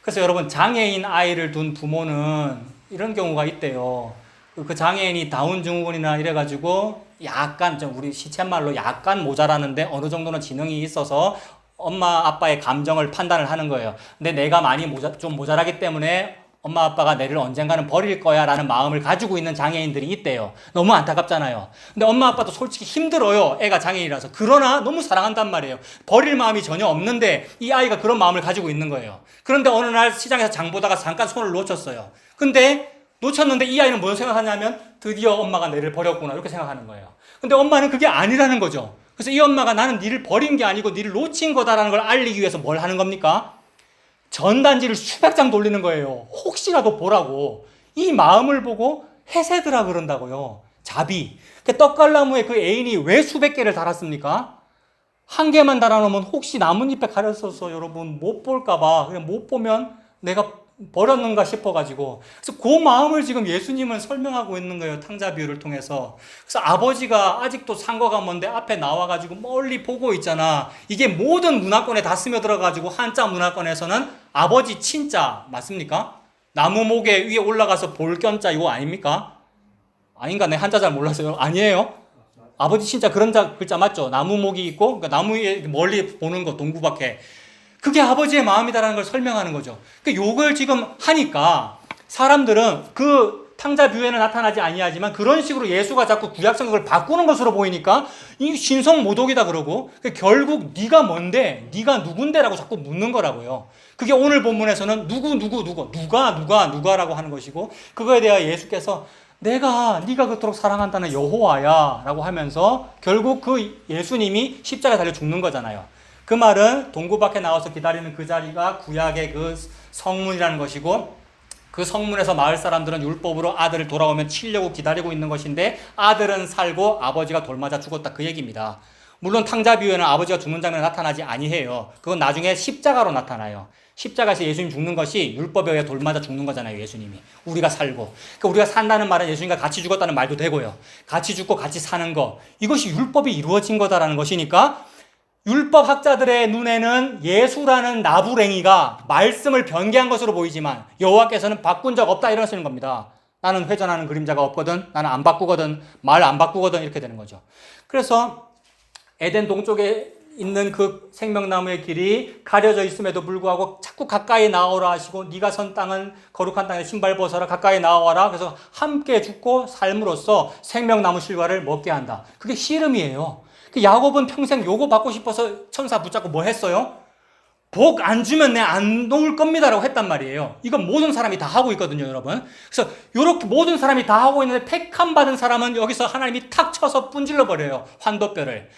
그래서 여러분, 장애인 아이를 둔 부모는 이런 경우가 있대요. 그 장애인이 다운 증후군이나 이래가지고 약간 좀 우리 시쳇말로 약간 모자라는데 어느 정도는 지능이 있어서 엄마 아빠의 감정을 판단을 하는 거예요. 근데 내가 많이 좀 모자라기 때문에 엄마 아빠가 내를 언젠가는 버릴 거야 라는 마음을 가지고 있는 장애인들이 있대요. 너무 안타깝잖아요. 근데 엄마 아빠도 솔직히 힘들어요, 애가 장애인이라서. 그러나 너무 사랑한단 말이에요. 버릴 마음이 전혀 없는데 이 아이가 그런 마음을 가지고 있는 거예요. 그런데 어느 날 시장에서 장 보다가 잠깐 손을 놓쳤어요. 근데 놓쳤는데 이 아이는 뭔 생각하냐면 드디어 엄마가 내를 버렸구나 이렇게 생각하는 거예요. 근데 엄마는 그게 아니라는 거죠. 그래서 이 엄마가 나는 니를 버린 게 아니고 니를 놓친 거다라는 걸 알리기 위해서 뭘 하는 겁니까? 전단지를 수백 장 돌리는 거예요. 혹시라도 보라고. 이 마음을 보고 헤세드라 그런다고요. 자비. 떡갈나무에 그 애인이 왜 수백 개를 달았습니까? 한 개만 달아놓으면 혹시 나뭇잎에 가려서서 여러분 못 볼까봐, 그냥 못 보면 내가 버렸는가 싶어가지고. 그래서 그 마음을 지금 예수님은 설명하고 있는 거예요, 탕자 비유를 통해서. 그래서 아버지가 아직도 상거가 먼데 앞에 나와가지고 멀리 보고 있잖아. 이게 모든 문화권에 다 스며들어가지고 한자 문화권에서는 아버지 친자 맞습니까? 나무 목에 위에 올라가서 볼견자 이거 아닙니까? 아닌가? 내 한자 잘 몰라서요. 아니에요? 아버지 친자 그런 글자 맞죠? 나무 목이 있고, 그러니까 나무 위에 멀리 보는 거, 동구밖에. 그게 아버지의 마음이다라는 걸 설명하는 거죠. 그러니까 요걸 지금 하니까 사람들은 그 탕자 뷰에는 나타나지 아니하지만 그런 식으로 예수가 자꾸 구약 성경을 바꾸는 것으로 보이니까 이 신성모독이다 그러고, 그러니까 결국 네가 뭔데, 네가 누군데라고 자꾸 묻는 거라고요. 그게 오늘 본문에서는 누가라고 하는 것이고, 그거에 대해 예수께서 내가 네가 그토록 사랑한다는 여호와야라고 하면서 결국 그 예수님이 십자가에 달려 죽는 거잖아요. 그 말은 동구 밖에 나와서 기다리는 그 자리가 구약의 그 성문이라는 것이고, 그 성문에서 마을 사람들은 율법으로 아들을 돌아오면 치려고 기다리고 있는 것인데 아들은 살고 아버지가 돌맞아 죽었다, 그 얘기입니다. 물론 탕자 비유에는 아버지가 죽는 장면이 나타나지 아니해요. 그건 나중에 십자가로 나타나요. 십자가에서 예수님 죽는 것이 율법에 의해 돌맞아 죽는 거잖아요, 예수님이. 우리가 살고. 그러니까 우리가 산다는 말은 예수님과 같이 죽었다는 말도 되고요. 같이 죽고 같이 사는 거. 이것이 율법이 이루어진 거다라는 것이니까 율법 학자들의 눈에는 예수라는 나부랭이가 말씀을 변개한 것으로 보이지만 여호와께서는 바꾼 적 없다 이러시는 겁니다. 나는 회전하는 그림자가 없거든, 나는 안 바꾸거든, 말 안 바꾸거든, 이렇게 되는 거죠. 그래서 에덴 동쪽에 있는 그 생명나무의 길이 가려져 있음에도 불구하고 자꾸 가까이 나오라 하시고, 네가 선 땅은 거룩한 땅에 신발 벗어라, 가까이 나와라. 그래서 함께 죽고 삶으로써 생명나무 실과를 먹게 한다. 그게 씨름이에요. 야곱은 평생 요거 받고 싶어서 천사 붙잡고 뭐 했어요? 복 안 주면 내 안 놓을 겁니다라고 했단 말이에요. 이건 모든 사람이 다 하고 있거든요, 여러분. 그래서 이렇게 모든 사람이 다 하고 있는데 택함 받은 사람은 여기서 하나님이 탁 쳐서 분질러 버려요. 환도뼈를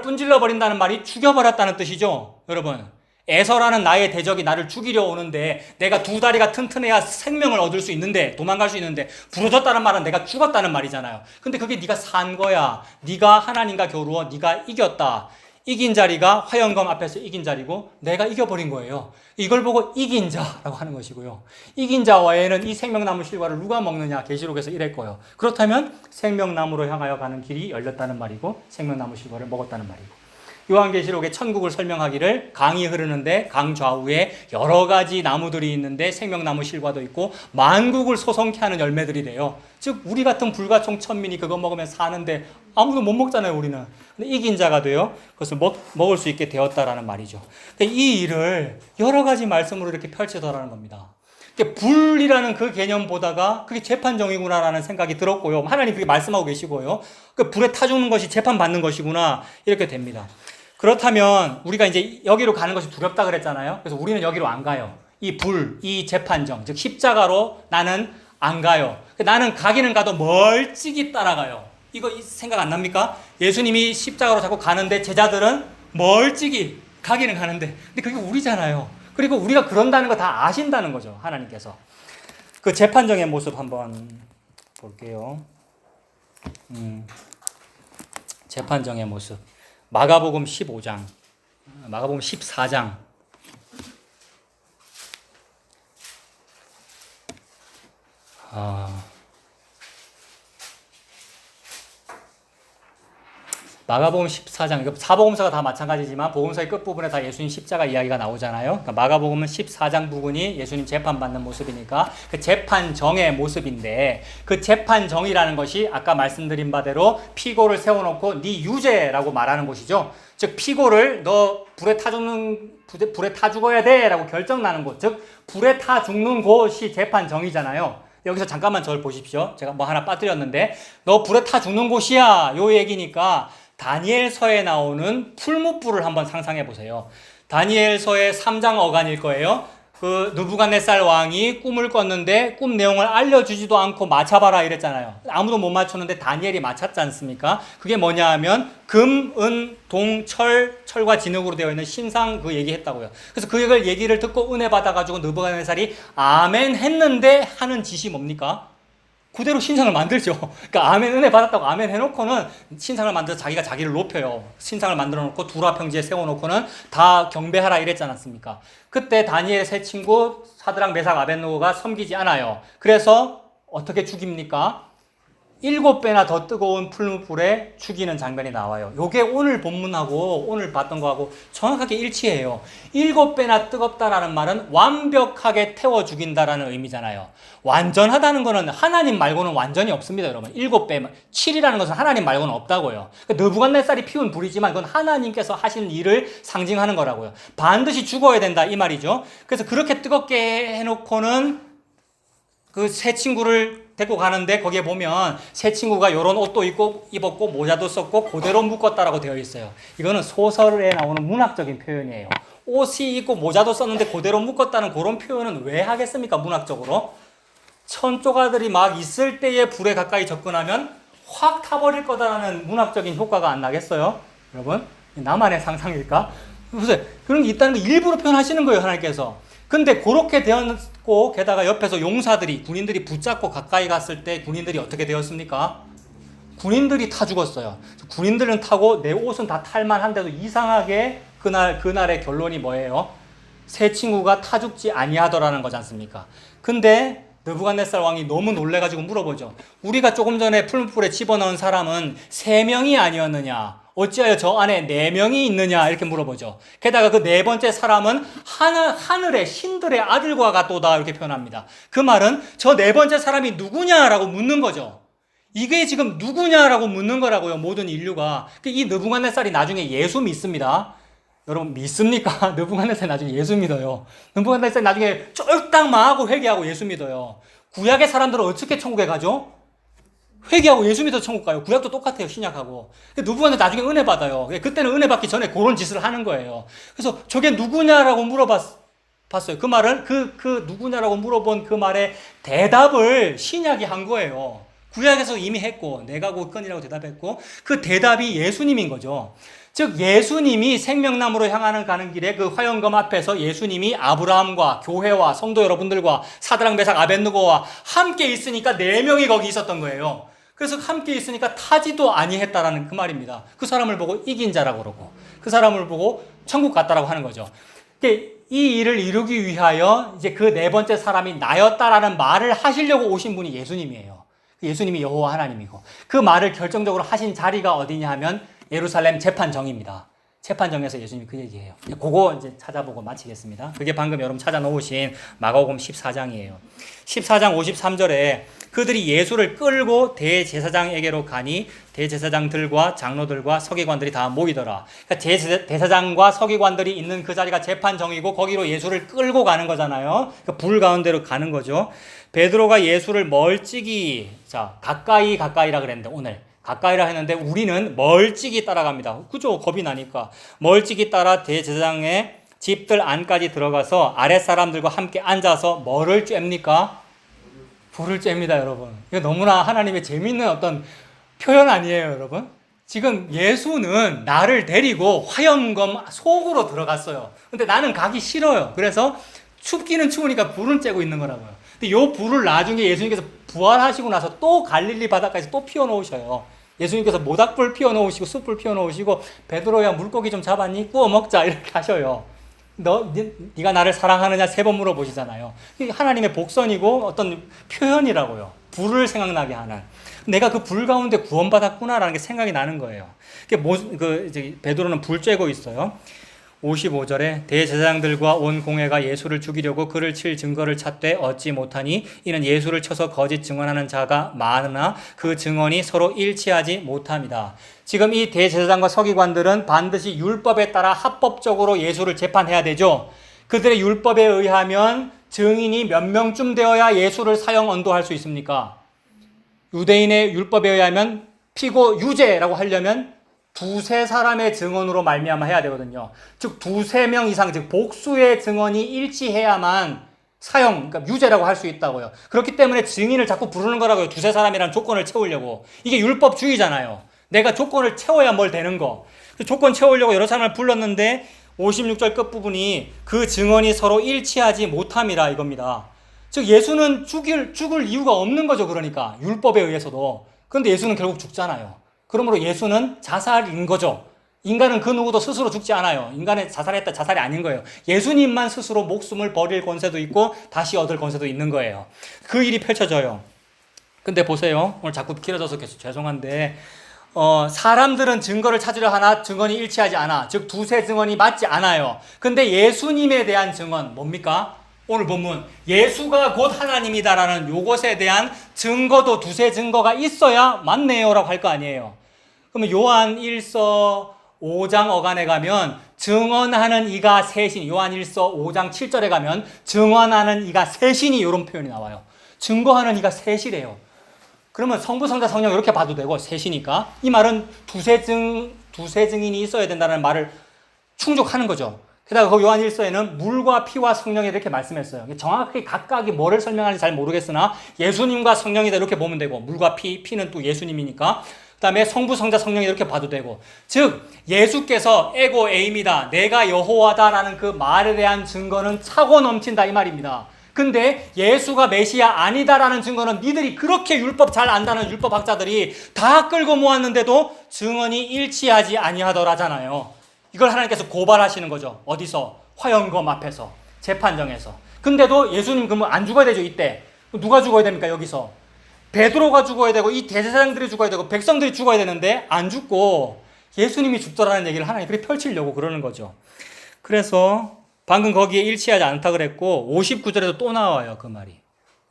분질러 버린다는 말이 죽여버렸다는 뜻이죠, 여러분. 에서라는 나의 대적이 나를 죽이려 오는데 내가 두 다리가 튼튼해야 생명을 얻을 수 있는데, 도망갈 수 있는데, 부러졌다는 말은 내가 죽었다는 말이잖아요. 근데 그게 네가 산 거야. 네가 하나님과 겨루어 네가 이겼다. 이긴 자리가 화영검 앞에서 이긴 자리고 내가 이겨버린 거예요. 이걸 보고 이긴 자라고 하는 것이고요. 이긴 자 외에는 이 생명나무 실과를 누가 먹느냐, 계시록에서 이랬고요. 그렇다면 생명나무로 향하여 가는 길이 열렸다는 말이고 생명나무 실과를 먹었다는 말이고, 요한계시록의 천국을 설명하기를 강이 흐르는데 강 좌우에 여러 가지 나무들이 있는데 생명나무 실과도 있고 만국을 소성케 하는 열매들이래요. 즉 우리 같은 불가총 천민이 그거 먹으면 사는데 아무도 못 먹잖아요, 우리는. 근데 이긴 자가 되어 그것을 먹을 수 있게 되었다라는 말이죠. 이 일을 여러 가지 말씀으로 이렇게 펼치더라는 겁니다. 불이라는 그 개념 보다가 그게 재판정이구나라는 생각이 들었고요. 하나님 그게 말씀하고 계시고요. 그 불에 타 죽는 것이 재판받는 것이구나, 이렇게 됩니다. 그렇다면 우리가 이제 여기로 가는 것이 두렵다 그랬잖아요. 그래서 우리는 여기로 안 가요. 이 불, 이 재판정, 즉 십자가로 나는 안 가요. 나는 가기는 가도 멀찍이 따라가요. 이거 생각 안 납니까? 예수님이 십자가로 자꾸 가는데 제자들은 멀찍이 가기는 가는데, 근데 그게 우리잖아요. 그리고 우리가 그런다는 거 다 아신다는 거죠. 하나님께서. 그 재판정의 모습 한번 볼게요. 재판정의 모습. 마가복음 15장, 마가복음 14장. 마가복음 14장, 이거 사복음서가 다 마찬가지지만 복음서의 끝부분에 다 예수님 십자가 이야기가 나오잖아요. 그러니까 마가복음은 14장 부분이 예수님 재판받는 모습이니까 그 재판정의 모습인데, 그 재판정이라는 것이 아까 말씀드린 바대로 피고를 세워놓고 네 유죄라고 말하는 곳이죠. 즉 피고를 너 불에 타 죽어야 돼라고 결정나는 곳, 즉 불에 타 죽는 곳이 재판정이잖아요. 여기서 잠깐만 저를 보십시오. 제가 뭐 하나 빠뜨렸는데, 너 불에 타 죽는 곳이야 요 얘기니까 다니엘서에 나오는 풀무불을 한번 상상해 보세요. 다니엘서의 3장 어간일 거예요. 그 느부갓네살 왕이 꿈을 꿨는데 꿈 내용을 알려주지도 않고 맞춰봐라 이랬잖아요. 아무도 못 맞추는데 다니엘이 맞췄지 않습니까? 그게 뭐냐 하면 금, 은, 동, 철과 진흙으로 되어 있는 신상 그 얘기했다고요. 그래서 그 얘기를 듣고 은혜 받아가지고 느부갓네살이 아멘 했는데 하는 짓이 뭡니까? 그대로 신상을 만들죠. 그러니까 아멘 은혜 받았다고 아멘 해놓고는 신상을 만들어서 자기가 자기를 높여요. 신상을 만들어 놓고 두라 평지에 세워놓고는 다 경배하라 이랬지 않았습니까? 그때 다니엘의 세 친구 사드락 메삭 아벳느고가 섬기지 않아요. 그래서 어떻게 죽입니까? 7배나 더 뜨거운 풀무불에 죽이는 장면이 나와요. 요게 오늘 본문하고 오늘 봤던 거하고 정확하게 일치해요. 7배나 뜨겁다라는 말은 완벽하게 태워 죽인다라는 의미잖아요. 완전하다는 거는 하나님 말고는 완전히 없습니다, 여러분. 7배, 7이라는 것은 하나님 말고는 없다고요. 느부갓네살이 피운 불이지만 그건 하나님께서 하신 일을 상징하는 거라고요. 반드시 죽어야 된다 이 말이죠. 그래서 그렇게 뜨겁게 해놓고는 그 세 친구를 데리고 가는데 거기에 보면 세 친구가 이런 옷도 입었고 모자도 썼고 그대로 묶었다라고 되어 있어요. 이거는 소설에 나오는 문학적인 표현이에요. 옷이 있고 모자도 썼는데 그대로 묶었다는 그런 표현은 왜 하겠습니까? 문학적으로. 천조가들이 막 있을 때에 불에 가까이 접근하면 확 타버릴 거다라는 문학적인 효과가 안 나겠어요? 여러분? 나만의 상상일까? 보세요. 그런 게 있다는 거 일부러 표현하시는 거예요, 하나님께서. 근데 그렇게 되었고, 게다가 옆에서 용사들이, 군인들이 붙잡고 가까이 갔을 때 군인들이 어떻게 되었습니까? 군인들이 타 죽었어요. 군인들은 타고 내 옷은 다 탈만한데도 이상하게 그날의 결론이 뭐예요? 세 친구가 타 죽지 아니하더라는 거지 않습니까? 근데 느부갓네살 왕이 너무 놀래가지고 물어보죠. 우리가 조금 전에 풀무불에 집어넣은 사람은 3명이 아니었느냐? 어찌하여 저 안에 4명이 있느냐? 이렇게 물어보죠. 게다가 그 4번째 사람은 하늘의 신들의 아들과 같도다 이렇게 표현합니다. 그 말은 저 4번째 사람이 누구냐라고 묻는 거죠. 이게 지금 누구냐라고 묻는 거라고요. 모든 인류가. 이 느부갓네살이 나중에 예수 믿습니다. 여러분 믿습니까? 느부갓네살이 나중에 예수 믿어요. 느부갓네살이 나중에 쫄딱 망하고 회개하고 예수 믿어요. 구약의 사람들은 어떻게 천국에 가죠? 회개하고 예수 믿어 천국 가요. 구약도 똑같아요. 신약하고. 누구한테 나중에 은혜 받아요. 그때는 은혜 받기 전에 그런 짓을 하는 거예요. 그래서 저게 누구냐라고 물어봤어요. 그 말은 그 누구냐라고 물어본 그 말에 대답을 신약이 한 거예요. 구약에서 이미 했고 내가 곧 끈이라고 대답했고 그 대답이 예수님인 거죠. 즉 예수님이 생명나무로 향하는 가는 길에 그 화영검 앞에서 예수님이 아브라함과 교회와 성도 여러분들과 사드락 메삭 아벳느고와 함께 있으니까 4명이 거기 있었던 거예요. 그래서 함께 있으니까 타지도 아니했다라는 그 말입니다. 그 사람을 보고 이긴 자라고 그러고 그 사람을 보고 천국 갔다라고 하는 거죠. 이 일을 이루기 위하여 이제 그 4번째 사람이 나였다라는 말을 하시려고 오신 분이 예수님이에요. 예수님이 여호와 하나님이고 그 말을 결정적으로 하신 자리가 어디냐 하면 예루살렘 재판정입니다. 재판정에서 예수님이 그 얘기해요. 그거 이제 찾아보고 마치겠습니다. 그게 방금 여러분 찾아놓으신 마가복음 14장이에요. 14장 53절에 그들이 예수를 끌고 대제사장에게로 가니 대제사장들과 장로들과 서기관들이 다 모이더라. 그러니까 대제사장과 서기관들이 있는 그 자리가 재판정이고 거기로 예수를 끌고 가는 거잖아요. 그러니까 불 가운데로 가는 거죠. 베드로가 예수를 멀찍이 가까이라 그랬는데 오늘 가까이라 했는데 우리는 멀찍이 따라갑니다. 그죠? 겁이 나니까. 멀찍이 따라 대제사장의 집들 안까지 들어가서 아랫사람들과 함께 앉아서 뭐를 쬐입니까? 불을 쬐입니다, 여러분. 이거 너무나 하나님의 재미있는 어떤 표현 아니에요, 여러분? 지금 예수는 나를 데리고 화염검 속으로 들어갔어요. 근데 나는 가기 싫어요. 그래서 춥기는 추우니까 불은 쬐고 있는 거라고요. 근데 요 불을 나중에 예수님께서 부활하시고 나서 또 갈릴리 바닷가에서 또 피워놓으셔요. 예수님께서 모닥불 피워놓으시고 숯불 피워놓으시고 베드로야 물고기 좀 잡았니? 구워 먹자 이렇게 하셔요. 네가 나를 사랑하느냐 3번 물어보시잖아요. 이게 하나님의 복선이고 어떤 표현이라고요. 불을 생각나게 하는. 내가 그 불 가운데 구원받았구나라는 게 생각이 나는 거예요. 베드로는 불 쬐고 있어요. 55절에 대제사장들과 온 공회가 예수를 죽이려고 그를 칠 증거를 찾되 얻지 못하니 이는 예수를 쳐서 거짓 증언하는 자가 많으나 그 증언이 서로 일치하지 못함이다. 지금 이 대제사장과 서기관들은 반드시 율법에 따라 합법적으로 예수를 재판해야 되죠. 그들의 율법에 의하면 증인이 몇 명쯤 되어야 예수를 사형 언도할 수 있습니까? 유대인의 율법에 의하면 피고 유죄라고 하려면 2-3사람의 증언으로 말미암아 해야 되거든요. 즉 2-3명 이상, 즉 복수의 증언이 일치해야만 사형, 그러니까 유죄라고 할 수 있다고요. 그렇기 때문에 증인을 자꾸 부르는 거라고요. 2-3사람이라는 조건을 채우려고. 이게 율법주의잖아요. 내가 조건을 채워야 뭘 되는 거. 조건 채우려고 여러 사람을 불렀는데 56절 끝부분이 그 증언이 서로 일치하지 못함이라 이겁니다. 즉 예수는 죽을 이유가 없는 거죠. 그러니까 율법에 의해서도. 그런데 예수는 결국 죽잖아요. 그러므로 예수는 자살인 거죠. 인간은 그 누구도 스스로 죽지 않아요. 인간은 자살했다 자살이 아닌 거예요. 예수님만 스스로 목숨을 버릴 권세도 있고 다시 얻을 권세도 있는 거예요. 그 일이 펼쳐져요. 근데 보세요. 오늘 자꾸 길어져서 계속 죄송한데 사람들은 증거를 찾으려 하나 증언이 일치하지 않아. 즉 2-3 증언이 맞지 않아요. 근데 예수님에 대한 증언 뭡니까? 오늘 본문 예수가 곧 하나님이다라는 요것에 대한 증거도 2-3 증거가 있어야 맞네요라고 할 거 아니에요. 그러면 요한 1서 5장 어간에 가면 증언하는 이가 셋이니, 요한 1서 5장 7절에 가면 증언하는 이가 셋이니 이런 표현이 나와요. 증거하는 이가 셋이래요. 그러면 성부, 성자, 성령 이렇게 봐도 되고 셋이니까 이 말은 2-3 증인이 있어야 된다는 말을 충족하는 거죠. 게다가 그 요한 1서에는 물과 피와 성령이 이렇게 말씀했어요. 정확하게 각각이 뭐를 설명하는지 잘 모르겠으나 예수님과 성령이다 이렇게 보면 되고 물과 피는 또 예수님이니까 그 다음에 성부, 성자, 성령이 이렇게 봐도 되고 즉 예수께서 에고 에임이다 내가 여호와다라는 그 말에 대한 증거는 차고 넘친다 이 말입니다. 근데 예수가 메시아 아니다라는 증거는 니들이 그렇게 율법 잘 안다는 율법학자들이 다 끌고 모았는데도 증언이 일치하지 아니하더라잖아요. 이걸 하나님께서 고발하시는 거죠. 어디서? 화형검 앞에서, 재판정에서. 근데도 예수님 그러면 안 죽어야 되죠, 이때. 누가 죽어야 됩니까, 여기서? 베드로가 죽어야 되고, 이 대제사장들이 죽어야 되고, 백성들이 죽어야 되는데, 안 죽고, 예수님이 죽더라는 얘기를 하나님 그렇게 펼치려고 그러는 거죠. 그래서, 방금 거기에 일치하지 않다 그랬고, 59절에도 또 나와요, 그 말이.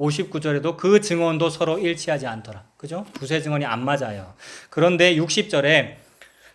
59절에도 그 증언도 서로 일치하지 않더라. 그죠? 2-3 증언이 안 맞아요. 그런데 60절에,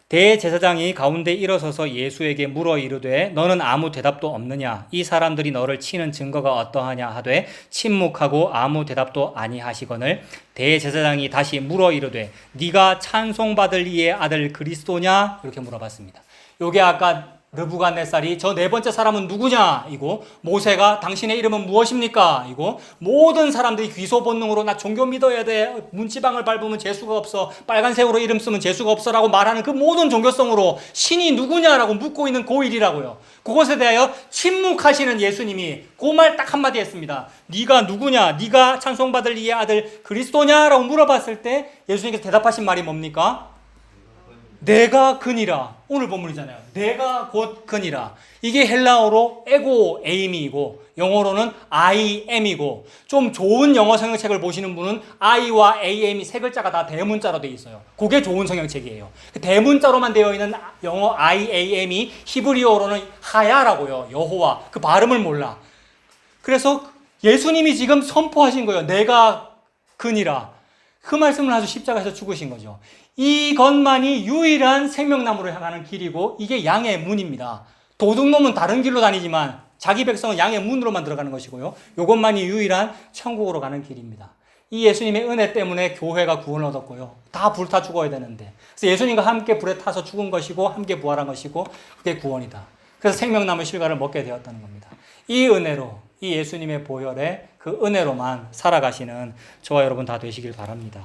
대제사장이 가운데 일어서서 예수에게 물어 이르되 너는 아무 대답도 없느냐 이 사람들이 너를 치는 증거가 어떠하냐 하되 침묵하고 아무 대답도 아니하시거늘 대제사장이 다시 물어 이르되 네가 찬송받을 이의 아들 그리스도냐 이렇게 물어봤습니다. 요게 아까 느부갓네살이 저 4번째 사람은 누구냐 이고 모세가 당신의 이름은 무엇입니까 이고 모든 사람들이 귀소 본능으로 나 종교 믿어야 돼 문지방을 밟으면 재수가 없어 빨간색으로 이름 쓰면 재수가 없어라고 말하는 그 모든 종교성으로 신이 누구냐라고 묻고 있는 그 일이라고요. 그것에 대하여 침묵하시는 예수님이 그 말 딱 한마디 했습니다. 네가 누구냐 네가 찬송받을 이의 아들 그리스도냐라고 물어봤을 때 예수님께서 대답하신 말이 뭡니까? 내가 그니라. 오늘 본문이잖아요. 내가 곧 그니라. 이게 헬라어로 에고 에임이고 영어로는 I am이고 좀 좋은 영어 성경책을 보시는 분은 I와 AM이 3글자가 다 대문자로 되어 있어요. 그게 좋은 성경책이에요. 대문자로만 되어 있는 영어 IAM이 히브리어로는 하야라고요. 여호와. 그 발음을 몰라. 그래서 예수님이 지금 선포하신 거예요. 내가 그니라. 그 말씀을 아주 십자가에서 죽으신 거죠. 이것만이 유일한 생명나무로 향하는 길이고 이게 양의 문입니다. 도둑놈은 다른 길로 다니지만 자기 백성은 양의 문으로만 들어가는 것이고요. 이것만이 유일한 천국으로 가는 길입니다. 이 예수님의 은혜 때문에 교회가 구원을 얻었고요. 다 불타 죽어야 되는데 그래서 예수님과 함께 불에 타서 죽은 것이고 함께 부활한 것이고 그게 구원이다. 그래서 생명나무 실과를 먹게 되었다는 겁니다. 이 은혜로 이 예수님의 보혈에 그 은혜로만 살아가시는 저와 여러분 다 되시길 바랍니다.